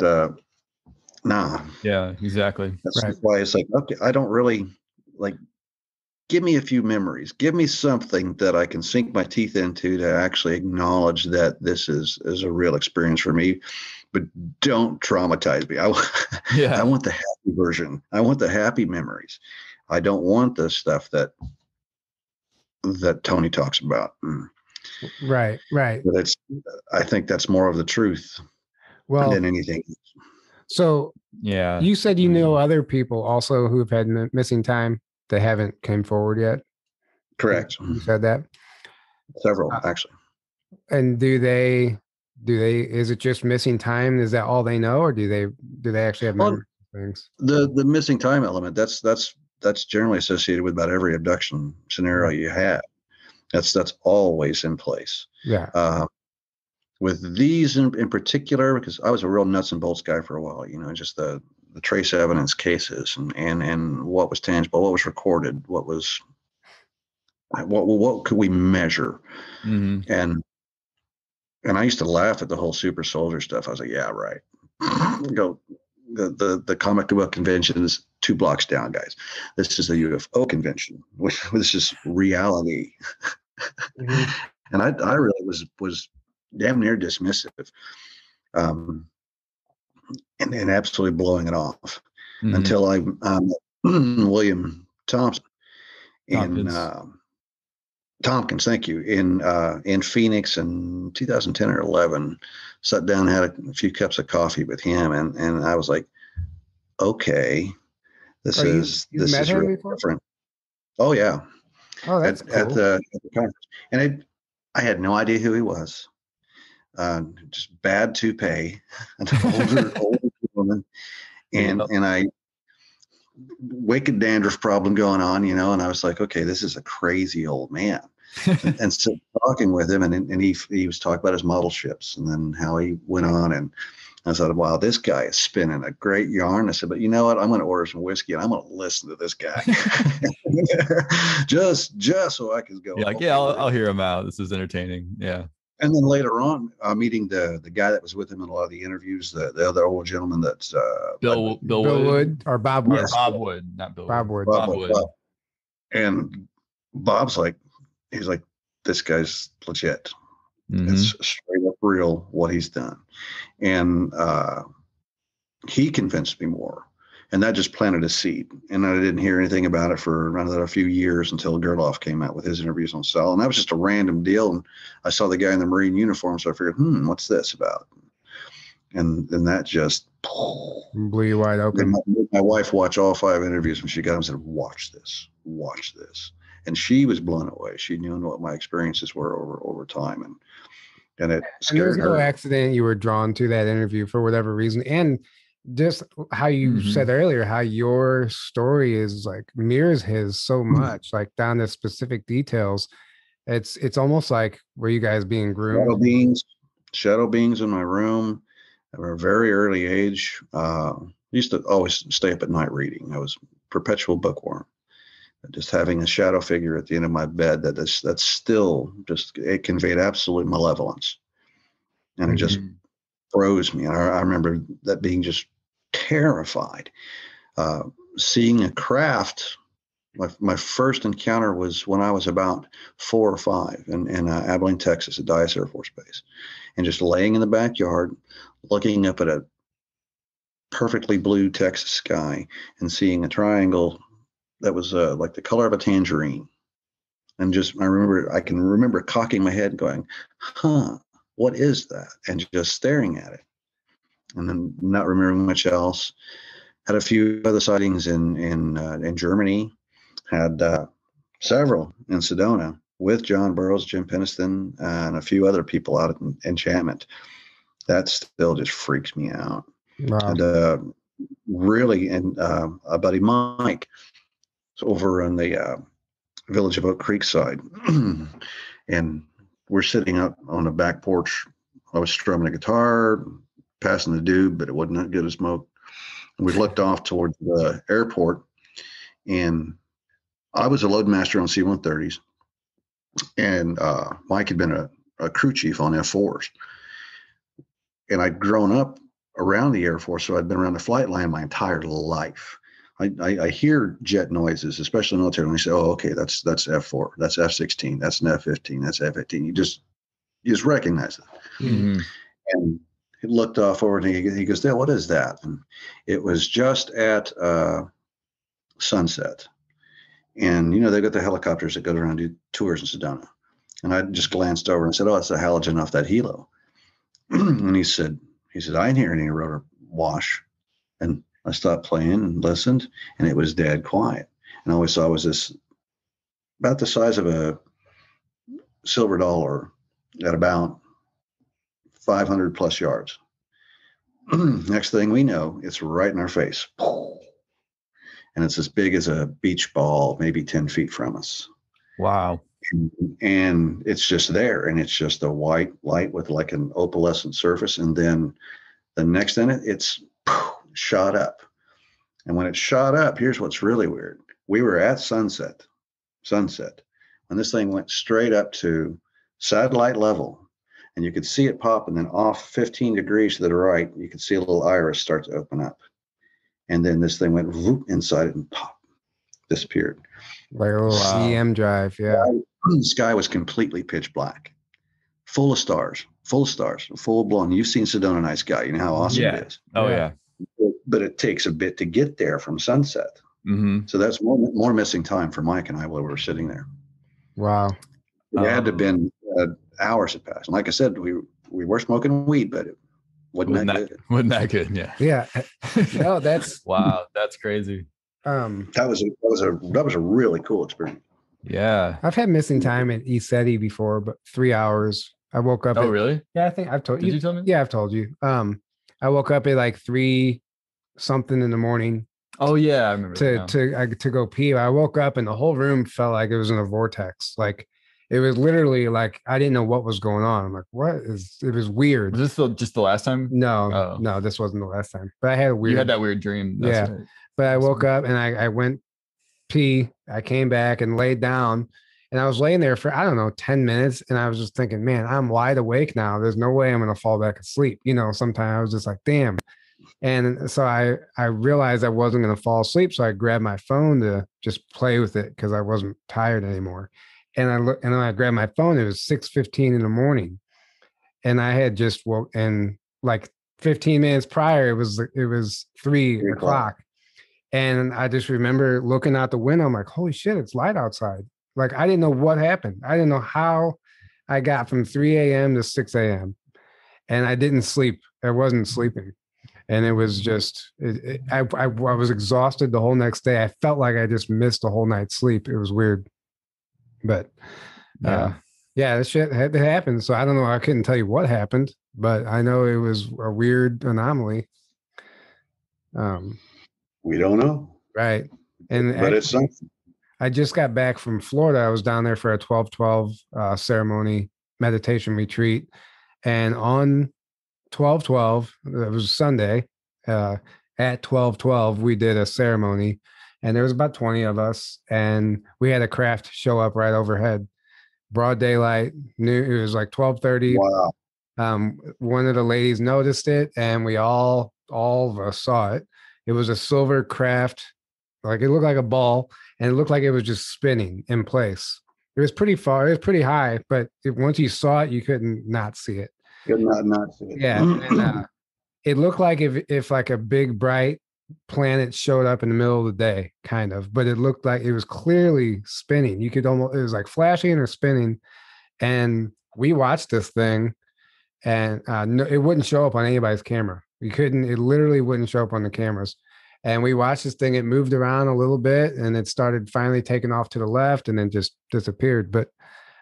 nah.
Yeah, exactly.
That's why it's like, okay, I don't really like. Give me a few memories. Give me something that I can sink my teeth into to actually acknowledge that this is a real experience for me. But don't traumatize me. I want the happy version. I want the happy memories. I don't want the stuff that Tony talks about.
Right.
But I think that's more of the truth than anything.
So
yeah,
you said you know other people also who've had missing time that haven't came forward yet.
Correct.
You said that.
Several, actually.
And do they? Is it just missing time? Is that all they know, or do they actually have memory things?
The missing time element, that's generally associated with about every abduction scenario you have. That's always in place.
Yeah.
With these in particular, because I was a real nuts and bolts guy for a while, just the trace evidence cases and what was tangible, what was recorded, what could we measure, and I used to laugh at the whole super soldier stuff. I was like, yeah, right. Go. The comic book convention is 2 blocks down, guys. This is a UFO convention, which this is reality. And I really was damn near dismissive, and absolutely blowing it off until I William Thompson Tompkins, thank you, in Phoenix in 2010 or 11. Sat down, had a few cups of coffee with him, and I was like, okay, this is really different. Oh yeah.
Oh, that's cool.
At the conference, and I had no idea who he was. Just bad toupee, an older woman, and I wicked dandruff problem going on, and I was like, okay, this is a crazy old man. And so talking with him, and he was talking about his model ships and then how he went on, and I thought, wow, this guy is spinning a great yarn. I said, but you know what? I'm going to order some whiskey and I'm going to listen to this guy just so I can go.
Yeah, I'll hear him out. This is entertaining. Yeah.
And then later on, meeting the guy that was with him in a lot of the interviews, the other old gentleman that's
Bill Wood or Bob Wood.
Yes. Bob Wood, not Bill.
Bob Wood.
Bob Wood. And Bob's like, he's like, this guy's legit. It's straight up real what he's done. And he convinced me more. And that just planted a seed. And I didn't hear anything about it for another few years until Gerloff came out with his interviews on Cell. And that was just a random deal. And I saw the guy in the Marine uniform. So I figured, what's this about? And then that just
blew you wide open.
My wife watched all 5 interviews when she got them and said, watch this. And she was blown away. She knew what my experiences were over time. And it scared her.
There's no accident you were drawn to that interview for whatever reason. And just how you said earlier, how your story is like mirrors his so much, like down to specific details. It's almost like, were you guys being groomed?
Shadow beings in my room at a very early age. Used to always stay up at night reading. I was perpetual bookworm. Just having a shadow figure at the end of my bed that's still just, it conveyed absolute malevolence, and it just froze me. I remember that being just terrified. Seeing a craft, my first encounter was when I was about 4 or 5 in Abilene, Texas, at Dyess Air Force Base, and just laying in the backyard, looking up at a perfectly blue Texas sky and seeing a triangle that was like the color of a tangerine. And just, I can remember cocking my head going, what is that? And just staring at it. And then not remembering much else. Had a few other sightings in Germany. Had several in Sedona with John Burroughs, Jim Peniston, and a few other people out at Enchantment. That still just freaks me out.
Wow.
And really, and a buddy Mike over on the village of Oak Creek side. And we're sitting up on the back porch. I was strumming a guitar, passing the dude, but it wasn't that good a smoke. And we looked off towards the airport, and I was a load master on C-130s, and Mike had been a crew chief on F-4s. And I'd grown up around the Air Force, so I'd been around the flight line my entire life. I hear jet noises, especially military, and I say, "Oh, okay, that's F-4, that's F-16, that's an F-15, that's F-15." You just recognize it.
Mm-hmm.
And he looked off over, and he goes, "Dale, what is that?" And it was just at sunset. And they got the helicopters that go around and do tours in Sedona. And I just glanced over and said, "Oh, it's a halogen off that helo." And he said, "I didn't hear any rotor wash." And I stopped playing and listened, and it was dead quiet. And all I saw was this about the size of a silver dollar at about 500 plus yards. Next thing we know, it's right in our face. And it's as big as a beach ball, maybe 10 feet from us.
Wow.
And it's just there, and it's just a white light with like an opalescent surface. And then the next minute, it's shot up. And when it shot up, here's what's really weird. We were at sunset, when this thing went straight up to satellite level, and you could see it pop, and then off 15 degrees to the right, you could see a little iris start to open up. And then this thing went whoop inside it and pop, disappeared.
Like a little EM drive, yeah.
The sky was completely pitch black, full of stars, full blown. You've seen Sedona Night Sky. You know how awesome it is.
Oh, yeah.
But it takes a bit to get there from sunset.
Mm-hmm.
So that's more missing time for Mike and I while we were sitting there.
Wow.
It had to have been hours had passed. And like I said, we were smoking weed, but it wasn't that good.
Wasn't that good? Yeah.
Yeah. No, that's
wow. That's crazy.
That was a really cool experience.
Yeah.
I've had missing time at ECETI before, but 3 hours. I woke up.
Oh, really?
Yeah, I think I've told you.
Did you tell me?
Yeah, I've told you. I woke up at like 3 something in the morning.
Oh yeah, I remember
to go pee. I woke up and the whole room felt like it was in a vortex. Like it was literally like I didn't know what was going on. I'm like, what is? It was weird.
Was this just the last time?
No, no, this wasn't the last time. But I had a weird.
You had that weird dream.
That's right. But I woke up and I went pee. I came back and laid down, and I was laying there for 10 minutes, and I was just thinking, man, I'm wide awake now. There's no way I'm gonna fall back asleep. Sometimes I was just like, damn. And so I realized I wasn't going to fall asleep. So I grabbed my phone to just play with it because I wasn't tired anymore. And then I grabbed my phone. It was 6:15 in the morning, and I had just woke. And like 15 minutes prior, it was 3 o'clock. And I just remember looking out the window. I'm like, holy shit, it's light outside. Like I didn't know what happened. I didn't know how I got from 3 a.m. to 6 a.m. And I didn't sleep. I wasn't sleeping. And it was just, I was exhausted the whole next day. I felt like I just missed a whole night's sleep. It was weird. But this shit had to happen. So I don't know. I couldn't tell you what happened, but I know it was a weird anomaly.
We don't know.
Right.
But it's something.
I just got back from Florida. I was down there for a 12/12 ceremony meditation retreat. And on 12/12, it was Sunday, at 12/12, we did a ceremony, and there was about 20 of us, and we had a craft show up right overhead, broad daylight. It was like 12:30.
Wow.
One of the ladies noticed it, and we all of us saw it. It was a silver craft, like it looked like a ball, and it looked like it was just spinning in place. It was pretty far, it was pretty high, but once you saw it, you couldn't not see it.
Could not see it.
Yeah, and it looked like if like a big bright planet showed up in the middle of the day, kind of, but it looked like it was clearly spinning. You could almost, it was like flashing or spinning. And we watched this thing, and it wouldn't show up on anybody's camera. It literally wouldn't show up on the cameras. And we watched this thing. It moved around a little bit, and it started finally taking off to the left, and then just disappeared.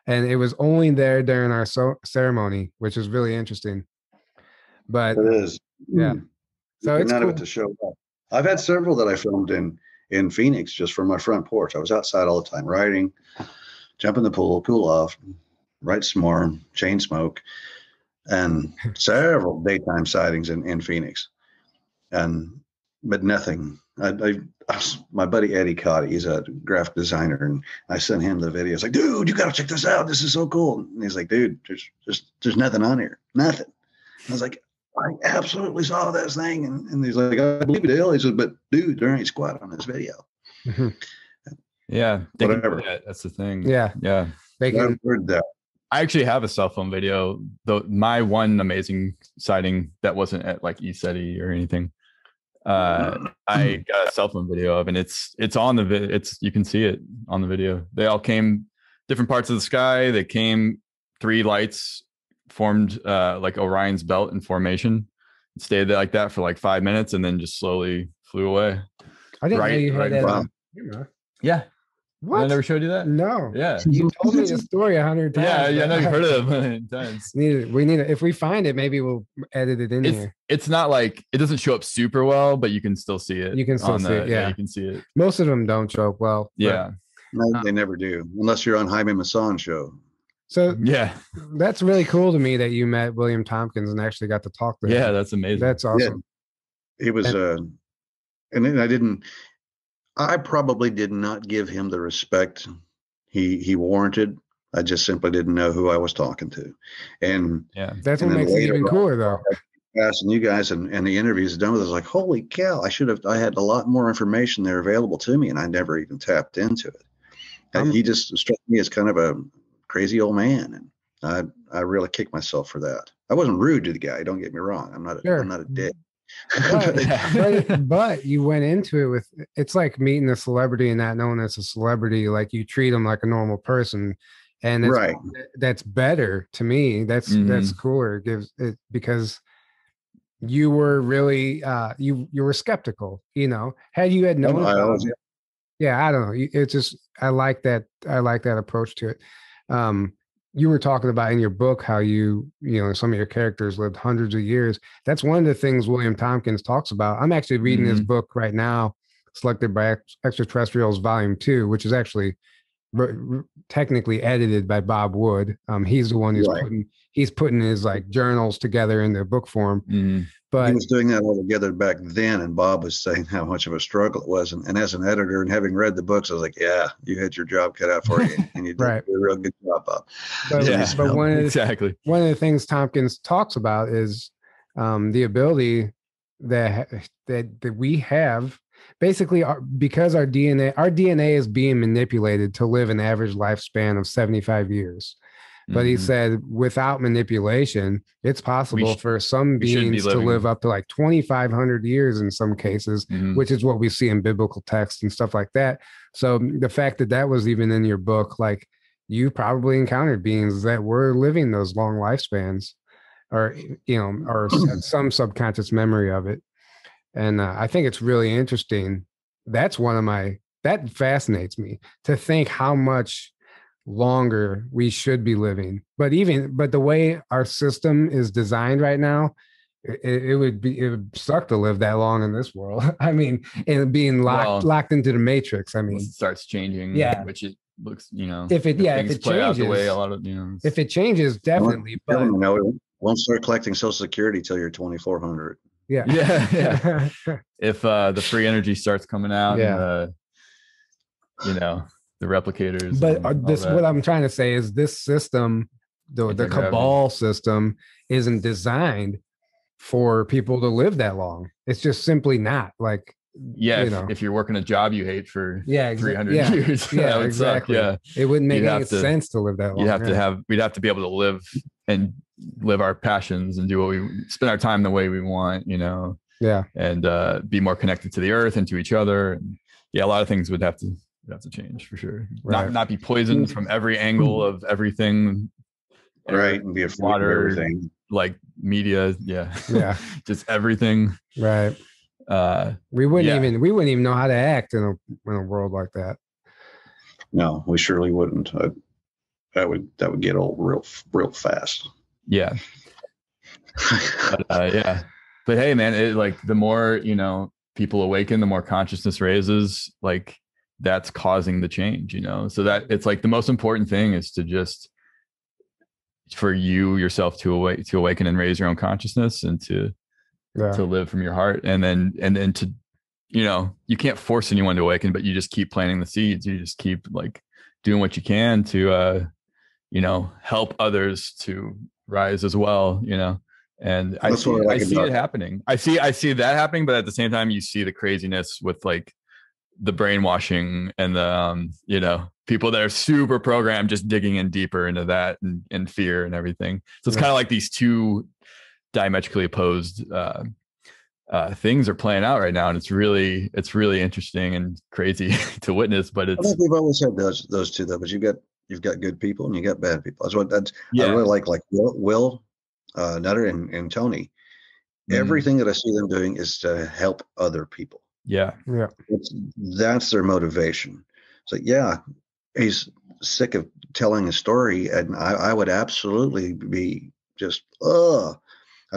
And it was only there during our ceremony, which is really interesting. But
it is.
Yeah. So it's
none
cool.
of it to show up. I've had several that I filmed in in Phoenix just from my front porch. I was outside all the time, riding, jump in the pool, cool off, write some more, chain smoke, and several daytime sightings in Phoenix. But nothing. My buddy Eddie Cotty, he's a graphic designer, and I sent him the video. It's like, dude, you got to check this out. This is so cool. And he's like, dude, there's nothing on here. Nothing. I was like, I absolutely saw this thing. And he's like, I believe it is. He said, but dude, there ain't squat on this video.
Yeah.
Whatever.
That's the thing.
Yeah.
Yeah.
Making,
I actually have a cell phone video, though. My one amazing sighting that wasn't at like ECETI or anything. I got a cell phone video of, and it's on the you can see it on the video. They all came different parts of the sky. They came 3 lights formed like Orion's belt in formation. It stayed there like that for like 5 minutes, and then just slowly flew away.
I didn't know you had that.
Wow.
Yeah.
What?
I never showed you that.
No.
Yeah.
You told me the story 100 times.
Yeah. I know you've heard of it a million times.
We need it. If we find it, maybe we'll edit it in here.
It's not like it doesn't show up super well, but you can still see it.
You can still see it. Yeah,
you can see it.
Most of them don't show up well.
Yeah.
No, they never do, unless you're on Jaime Maussan's show.
So
yeah,
that's really cool to me that you met William Tompkins and actually got to talk to him.
Yeah, that's amazing.
That's awesome.
Yeah. He was, and then I probably did not give him the respect he warranted. I just simply didn't know who I was talking to. And
yeah,
that's what makes it even cooler though.
Asking you guys and the interviews done with us, like, holy cow, I had a lot more information there available to me, and I never even tapped into it. And he just struck me as kind of a crazy old man, and I really kicked myself for that. I wasn't rude to the guy, don't get me wrong. I'm not a dick.
But you went into it with, it's like meeting a celebrity and not knowing it's a celebrity. Like you treat them like a normal person, and
right.
That's better to me. That's cooler. It gives it, because you were really you were skeptical. Had you had known about it, yeah, I don't know. It's just I like that approach to it. You were talking about in your book how some of your characters lived hundreds of years. That's one of the things William Tompkins talks about. I'm actually reading his book right now, Selected by Extraterrestrials, Volume 2, which is actually technically edited by Bob Wood. He's the one who's putting his like journals together in their book form. But
he was doing that all together back then, and Bob was saying how much of a struggle it was. And as an editor and having read the books, I was like, yeah, you had your job cut out for you, and you did a real good job, Bob.
But one of the things Tompkins talks about is the ability that we have, basically, because our DNA is being manipulated to live an average lifespan of 75 years. But he said without manipulation, it's possible for some beings to live up to like 2,500 years in some cases, which is what we see in biblical texts and stuff like that. So the fact that was even in your book, like you probably encountered beings that were living those long lifespans, or some subconscious memory of it. And I think it's really interesting. That fascinates me to think how much longer we should be living. But the way our system is designed right now, it would suck to live that long in this world. I mean, and being locked into the matrix. I mean,
it starts changing.
Yeah,
which it looks,
if it changes,
the way a lot of
if it changes, definitely. But
won't start collecting Social Security till you're 2,400.
Yeah.
If the free energy starts coming out, the replicators.
But what I'm trying to say is this system, the cabal system, isn't designed for people to live that long. It's just simply not. Like,
if you're working a job you hate for 300 years,
that would suck. It wouldn't make any sense to live that long.
We'd have to be able to live and live our passions and do what we spend our time the way we want, and be more connected to the earth and to each other. And a lot of things would have to change for sure. Right. Not be poisoned from every angle of everything.
Right. And be afraid of everything.
Like media. Yeah. Just everything.
Right. We wouldn't even know how to act in a world like that.
No, we surely wouldn't. That would get old real fast.
Yeah. But hey man, the more, people awaken, the more consciousness raises, like that's causing the change, so that it's like the most important thing is to just for you yourself to awaken and raise your own consciousness and to live from your heart. And then to, you can't force anyone to awaken, but you just keep planting the seeds. You just keep like doing what you can to, help others to rise as well, and I see it happening. I see that happening, but at the same time, you see the craziness with like the brainwashing and the, people that are super programmed, just digging in deeper into that and fear and everything. So it's kind of like these two diametrically opposed things are playing out right now. And it's really interesting and crazy to witness, but
I think we've always had those two though, but you've got good people and you got bad people. I really like Will Nutter and Tony. Everything that I see them doing is to help other people.
Yeah.
That's their motivation. So he's sick of telling a story, and I would absolutely be just, I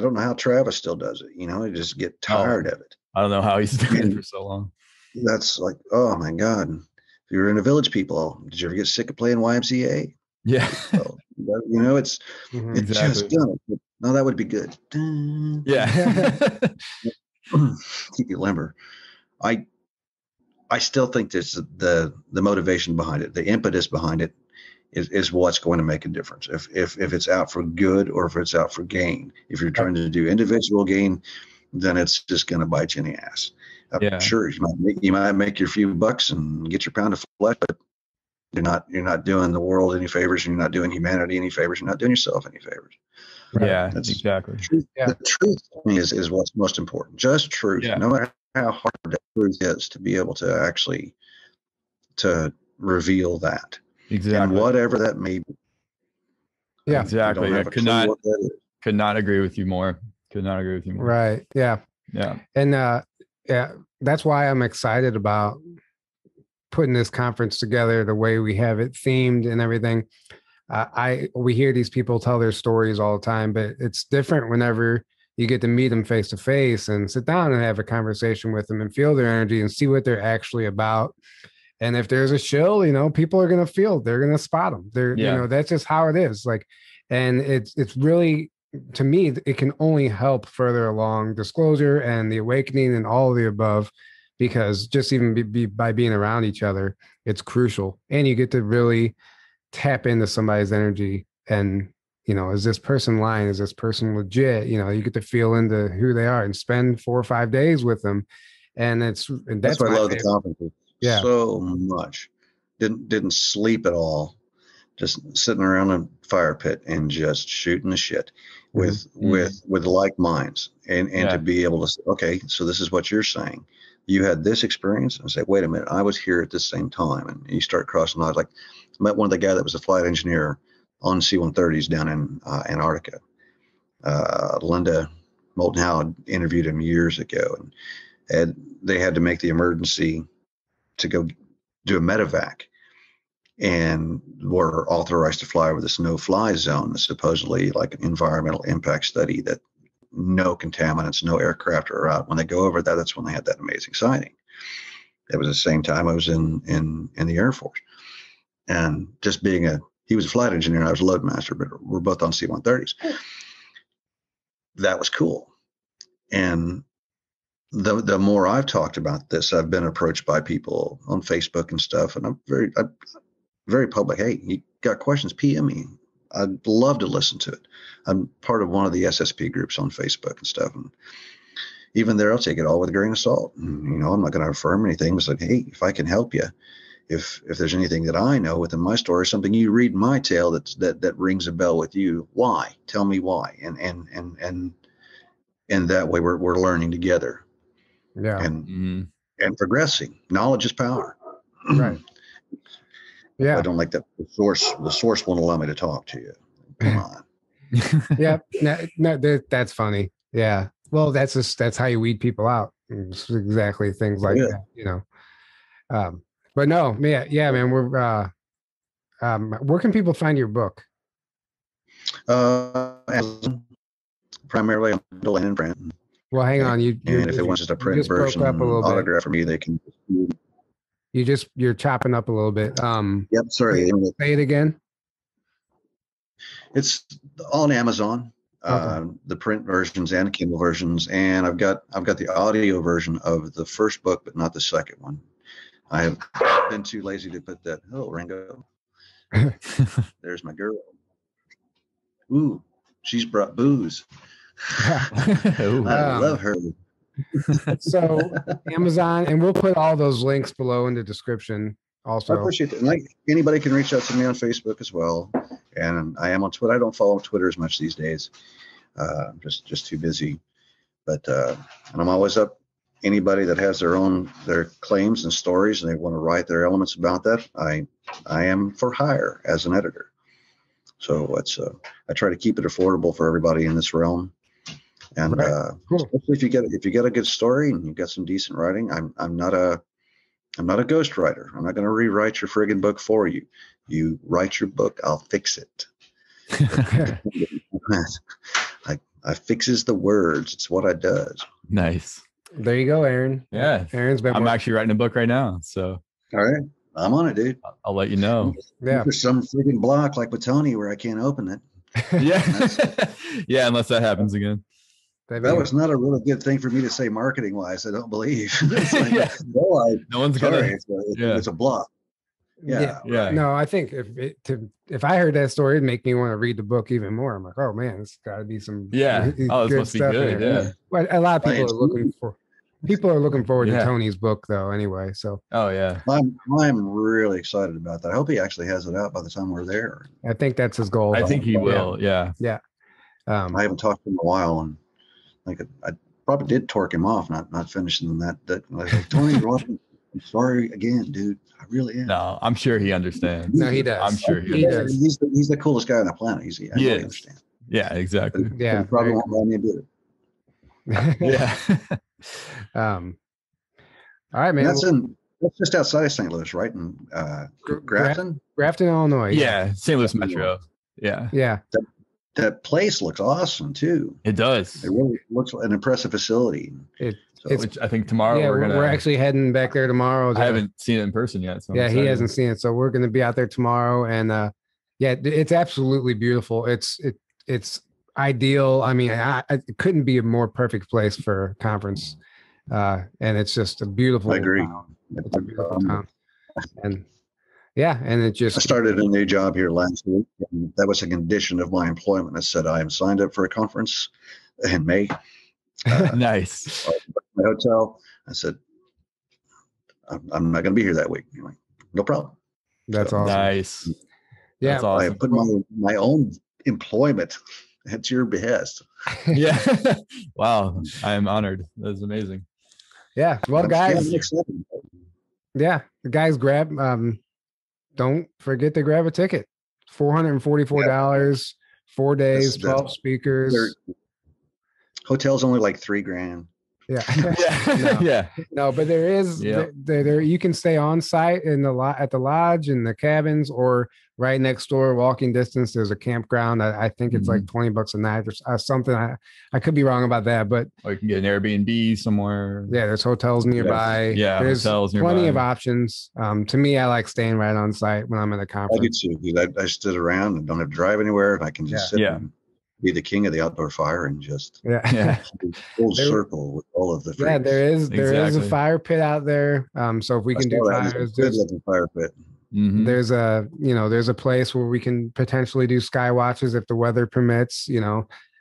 don't know how Travis still does it. I just get tired of it.
I don't know how he's doing it for so long.
That's like, oh my God. If you were in a Village People, did you ever get sick of playing YMCA?
Yeah.
So, it's just done it. No, that would be good.
Yeah.
Keep you limber. I still think there's the motivation behind it, the impetus behind it is what's going to make a difference. If it's out for good or if it's out for gain. If you're trying to do individual gain, then it's just going to bite you in the ass. Sure, you might make your few bucks and get your pound of flesh, but you're not doing the world any favors, and you're not doing humanity any favors. You're not doing yourself any favors.
Right? Yeah, that's exactly.
The truth to me is what's most important. Just truth. No matter how hard that truth is to be able to actually to reveal that.
Exactly.
And whatever that may be.
Yeah, exactly. I could not agree with you more.
Right. Yeah.
Yeah.
And that's why I'm excited about putting this conference together the way we have it themed and everything. We hear these people tell their stories all the time, but it's different whenever you get to meet them face to face and sit down and have a conversation with them and feel their energy and see what they're actually about. And if there's a shill, people are going to they're going to spot them. That's just how it is. Like, and it's really, to me, it can only help further along disclosure and the awakening and all of the above, because just even by being around each other, it's crucial. And you get to really tap into somebody's energy and, is this person lying? Is this person legit? You get to feel into who they are and spend 4 or 5 days with them. And that's
why I love the conferences so much. Didn't sleep at all. Just sitting around a fire pit and just shooting the shit with like minds and to be able to say, okay, so this is what you're saying. You had this experience, and say, wait a minute, I was here at the same time. And you start crossing lines. Like I met one of the guy that was a flight engineer on C-130s down in Antarctica. Linda Moulton Howard interviewed him years ago, and they had to make the emergency to go do a medevac, and were authorized to fly over this no-fly zone, supposedly like an environmental impact study that no contaminants, no aircraft are out. When they go over that, that's when they had that amazing sighting. It was the same time I was in the Air Force, and just he was a flight engineer and I was a load master, but we're both on C-130s. That was cool. And the more I've talked about this, I've been approached by people on Facebook and stuff, and I'm very public. Hey, you got questions? PM me. I'd love to listen to it. I'm part of one of the SSP groups on Facebook and stuff, and even there, I'll take it all with a grain of salt. And, I'm not going to affirm anything. It's like, hey, if I can help you, if there's anything that I know within my story, something you read in my tale that rings a bell with you, why? Tell me why, and that way we're learning together.
Yeah.
And progressing. Knowledge is power.
Right. Yeah.
I don't like that. The source won't allow me to talk to you. Come on.
Yeah. No, that's funny. Yeah. Well, that's how you weed people out. It's exactly things like that, but no, yeah, man, we're, where can people find your book?
Primarily on Kindle and in print.
Well, hang on.
And if it wants just a print
just broke
version
up a little bit.
autograph for me, they can.
You're chopping up a little bit.
Yep. Sorry.
Say it again.
It's on Amazon.
Okay.
The print versions and Kindle versions, and I've got the audio version of the first book, but not the second one. I have been too lazy to put that. Oh, Ringo. There's my girl. Ooh, she's brought booze. I love her.
So Amazon, and we'll put all those links below in the description. Also,
I appreciate that. And anybody can reach out to me on Facebook as well, and I am on Twitter. I don't follow Twitter as much these days. Just too busy. But and I'm always up. Anybody that has their claims and stories, and they want to write their elements about that, I am for hire as an editor. So I try to keep it affordable for everybody in this realm. And
cool.
Especially if you get a good story and you've got some decent writing, I'm not a ghost writer. I'm not going to rewrite your friggin' book for you. You write your book, I'll fix it. I fixes the words. It's what I does.
Nice.
There you go, Aaron.
Yeah.
Aaron's been.
I'm actually writing a book right now, so.
All right, I'm on it, dude.
I'll let you know.
Yeah.
There's some friggin' block like with Tony where I can't open it.
Yeah. Yeah, unless that happens again.
That was not a really good thing for me to say marketing wise. I don't believe.
Yeah.
No
one's gonna.
It's a block. Yeah.
No, I think if I heard that story, it'd make me want to read the book even more. I'm like, oh man, it's got to be some.
Yeah. Oh, this must be good. Yeah.
But a lot of people are looking forward to Tony's book though. Anyway, so.
Oh yeah.
I'm really excited about that. I hope he actually has it out by the time we're there.
I think that's his goal.
I think he will. Yeah.
Yeah.
I haven't talked to him in a while, and I probably did torque him off, not finishing that. Like, Tony, I'm sorry again, dude. I really am.
No, I'm sure he understands.
No, he does.
I'm sure he does.
He's the coolest guy on the planet. I really understand.
Yeah, exactly.
But he probably won't let me do it.
Yeah.
All right, man.
That's just outside of St. Louis, right? In Grafton?
Grafton, Illinois.
Yeah, St. Louis Metro. Yeah.
Yeah.
That place looks awesome too.
It does.
It really looks like an impressive facility.
Which I think tomorrow
we're actually heading back there tomorrow.
I haven't seen it in person yet. So
he hasn't seen it, so we're going to be out there tomorrow. And it's absolutely beautiful. It's ideal. I mean, it couldn't be a more perfect place for a conference. And it's just a beautiful.
I agree.
Town. It's a beautiful town. And it just. I
started a new job here last week, and that was a condition of my employment. I said I am signed up for a conference in May.
Nice.
My hotel. I said I'm not going to be here that week. Like, no problem.
That's awesome.
Nice.
Yeah,
that's awesome.
I put my own employment at your behest.
Yeah. Wow. I am honored. That's amazing.
Yeah. Well, guys. Yeah, the guys grab. Don't forget to grab a ticket. $444, 4 days, 12 speakers.
Hotel's only like $3,000.
Yeah. No, but there is there you can stay on site in at the lodge in the cabins, or right next door, walking distance. There's a campground. I think it's like $20 a night or something. I could be wrong about that, but
or you can get an Airbnb somewhere.
Yeah, there's hotels nearby.
Yeah,
there's
hotels nearby.
Plenty of options. To me, I like staying right on site when I'm at a conference.
I get you, dude. I stood around and don't have to drive anywhere, and I can just sit and be the king of the outdoor fire and just full circle with all of the freaks.
Yeah, there is a fire pit out there. So if we can do fires,
good looking fire pit.
Mm-hmm.
There's a place where we can potentially do sky watches if the weather permits.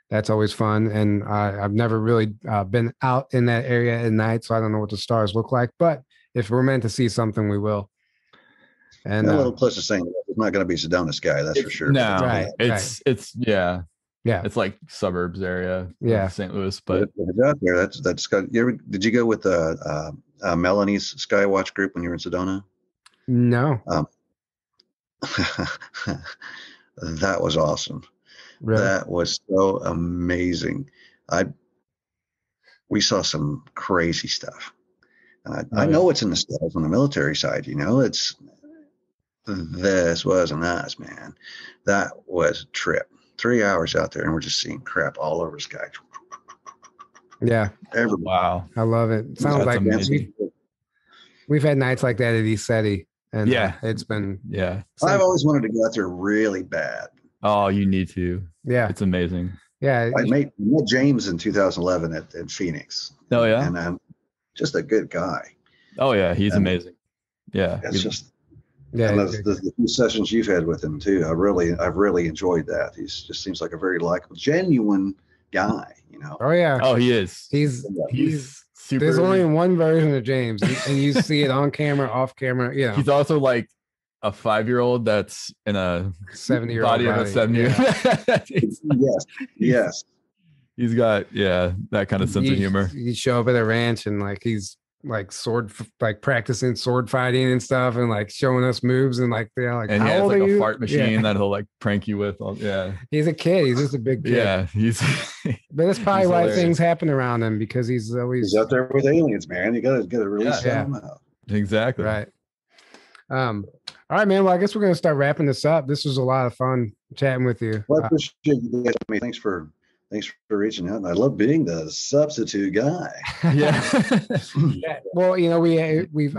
That's always fun. And I've never really been out in that area at night, so I don't know what the stars look like. But if we're meant to see something, we will. And
a little close to saying it's not going to be Sedona sky, that's for sure.
No, it's it's like suburbs area. Of St. Louis, but
if it's out there, that's got. Did you go with Melanie's Skywatch group when you were in Sedona?
No.
That was awesome.
Really?
That was so amazing. We saw some crazy stuff. I know it's in the stars on the military side. This wasn't us, man. That was a trip. 3 hours out there, and we're just seeing crap all over the sky.
Yeah.
Everybody.
Wow.
I love it. Sounds
That's
like
amazing.
we've had nights like that at ECETI, and
Yeah.
it's been
I've always wanted to go out there really bad.
Oh, you need to.
Yeah.
It's amazing.
Yeah.
I met James in 2011 at Phoenix.
Oh, yeah.
And I'm just a good guy.
Oh, yeah. He's amazing. Yeah.
It's just,
yeah.
and the few sessions you've had with him too, I've really enjoyed that. He's just seems like a very likable, genuine guy, you know.
Oh yeah.
Oh, he is.
He's
super.
There's only one version of James, and you see it on camera, off camera. Yeah.
He's also like a 5-year-old that's in a
70-year-old
body of a 7-year-old.
Yes.
He's got that kind of sense of humor.
You show up at a ranch and like he's like practicing sword fighting and stuff, and like showing us moves, and like they're like,
and
how
he has
old
like
are
a
you?
fart machine that he'll like prank you with.
He's a kid. He's just a big kid.
Yeah,
but that's probably why
hilarious.
Things happen around him, because he's always
out there with aliens, man. You gotta release them out.
Exactly.
Right. All right, man. Well, I guess we're gonna start wrapping this up. This was a lot of fun chatting with you.
Well, I appreciate you guys. I mean, thanks for reaching out. And I love being the substitute guy.
Yeah. Well, you know,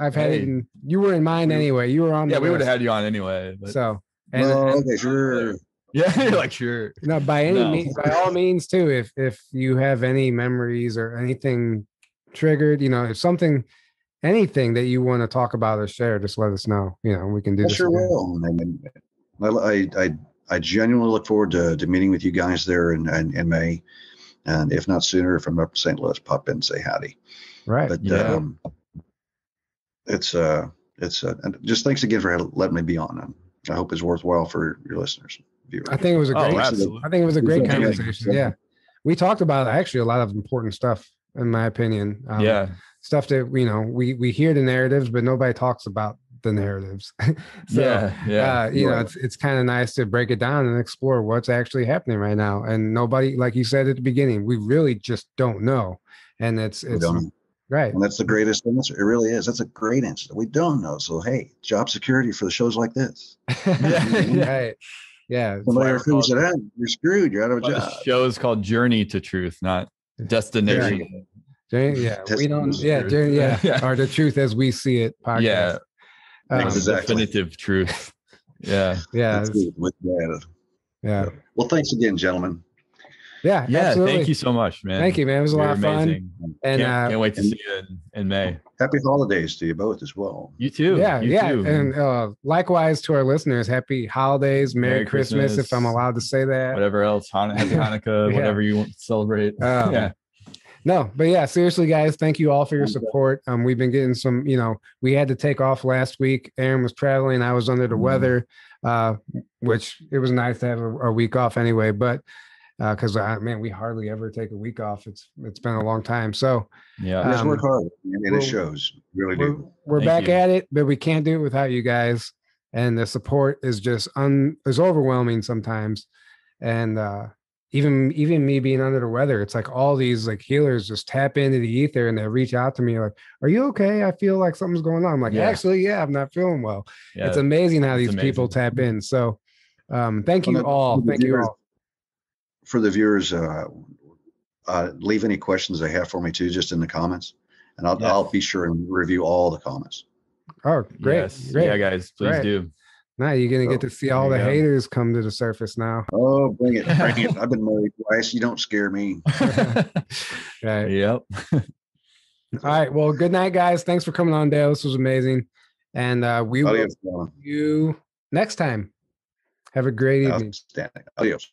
I've had it. You were in mine anyway. You were on.
Yeah, we would have had you on anyway. But.
So.
Okay, sure.
Yeah, you're like sure.
No, by means, by all means, too. If you have any memories or anything triggered, you know, if anything that you want to talk about or share, just let us know. You know, we can do.
I
this
sure
again.
will. I genuinely look forward to meeting with you guys there in May, and if not sooner, if I'm up in St. Louis, pop in and say howdy.
Right.
But it's and just thanks again for letting me be on. I hope it's worthwhile for your listeners, viewers.
I think it was a great.
Absolutely.
I think it was a great
Exactly.
conversation. Yeah, we talked about actually a lot of important stuff, in my opinion. Stuff that we hear the narratives, but nobody talks about the narratives. So, you know, it's kind of nice to break it down and explore what's actually happening right now. And nobody, like you said at the beginning, we really just don't know. And it's right.
And that's the greatest answer. It really is. That's a great answer. We don't know. So, hey, job security for the shows like this.
Right. Yeah.
Somebody figures it out, you're screwed. You're out of a job.
The show is called Journey to Truth, not Destination.
Yeah. We don't. Yeah. Or the truth as we see it. Podcast.
Yeah.
Exactly.
Definitive truth. Yeah.
Yeah.
Yeah. Well, thanks again, gentlemen.
Yeah. Absolutely.
Thank you so much, man.
Thank you, man. It was a lot of
amazing.
fun. And
can't wait to see you in May.
Happy holidays to you both as well.
You too.
Yeah.
You too.
And likewise to our listeners, happy holidays, Merry Christmas, if I'm allowed to say that.
Whatever else, happy Hanukkah, whatever you want to celebrate.
No, but yeah, seriously, guys, thank you all for your support. We've been getting some, we had to take off last week. Aaron was traveling. I was under the weather, which it was nice to have a week off anyway. But because we hardly ever take a week off. It's been a long time. So
let's work hard, and it shows. Really do.
We're back at it, but we can't do it without you guys. And the support is just is overwhelming sometimes. And even me being under the weather, it's like all these like healers just tap into the ether and they reach out to me like, "Are you okay? I feel like something's going on." I'm like, "Actually, yeah, I'm not feeling well." Yeah, it's amazing how these people tap in. So thank you all. Thank you all.
For the viewers, leave any questions they have for me too, just in the comments, and I'll be sure and review all the comments.
Oh, great!
Yes.
Great.
Yeah, guys, please do.
Now you're gonna get to see all the haters come to the surface now.
Oh, bring it! I've been married twice. You don't scare me.
Right.
Yep.
All right. Well, good night, guys. Thanks for coming on, Dale. This was amazing, and we will see you next time. Have a great evening.
Outstanding. Adios.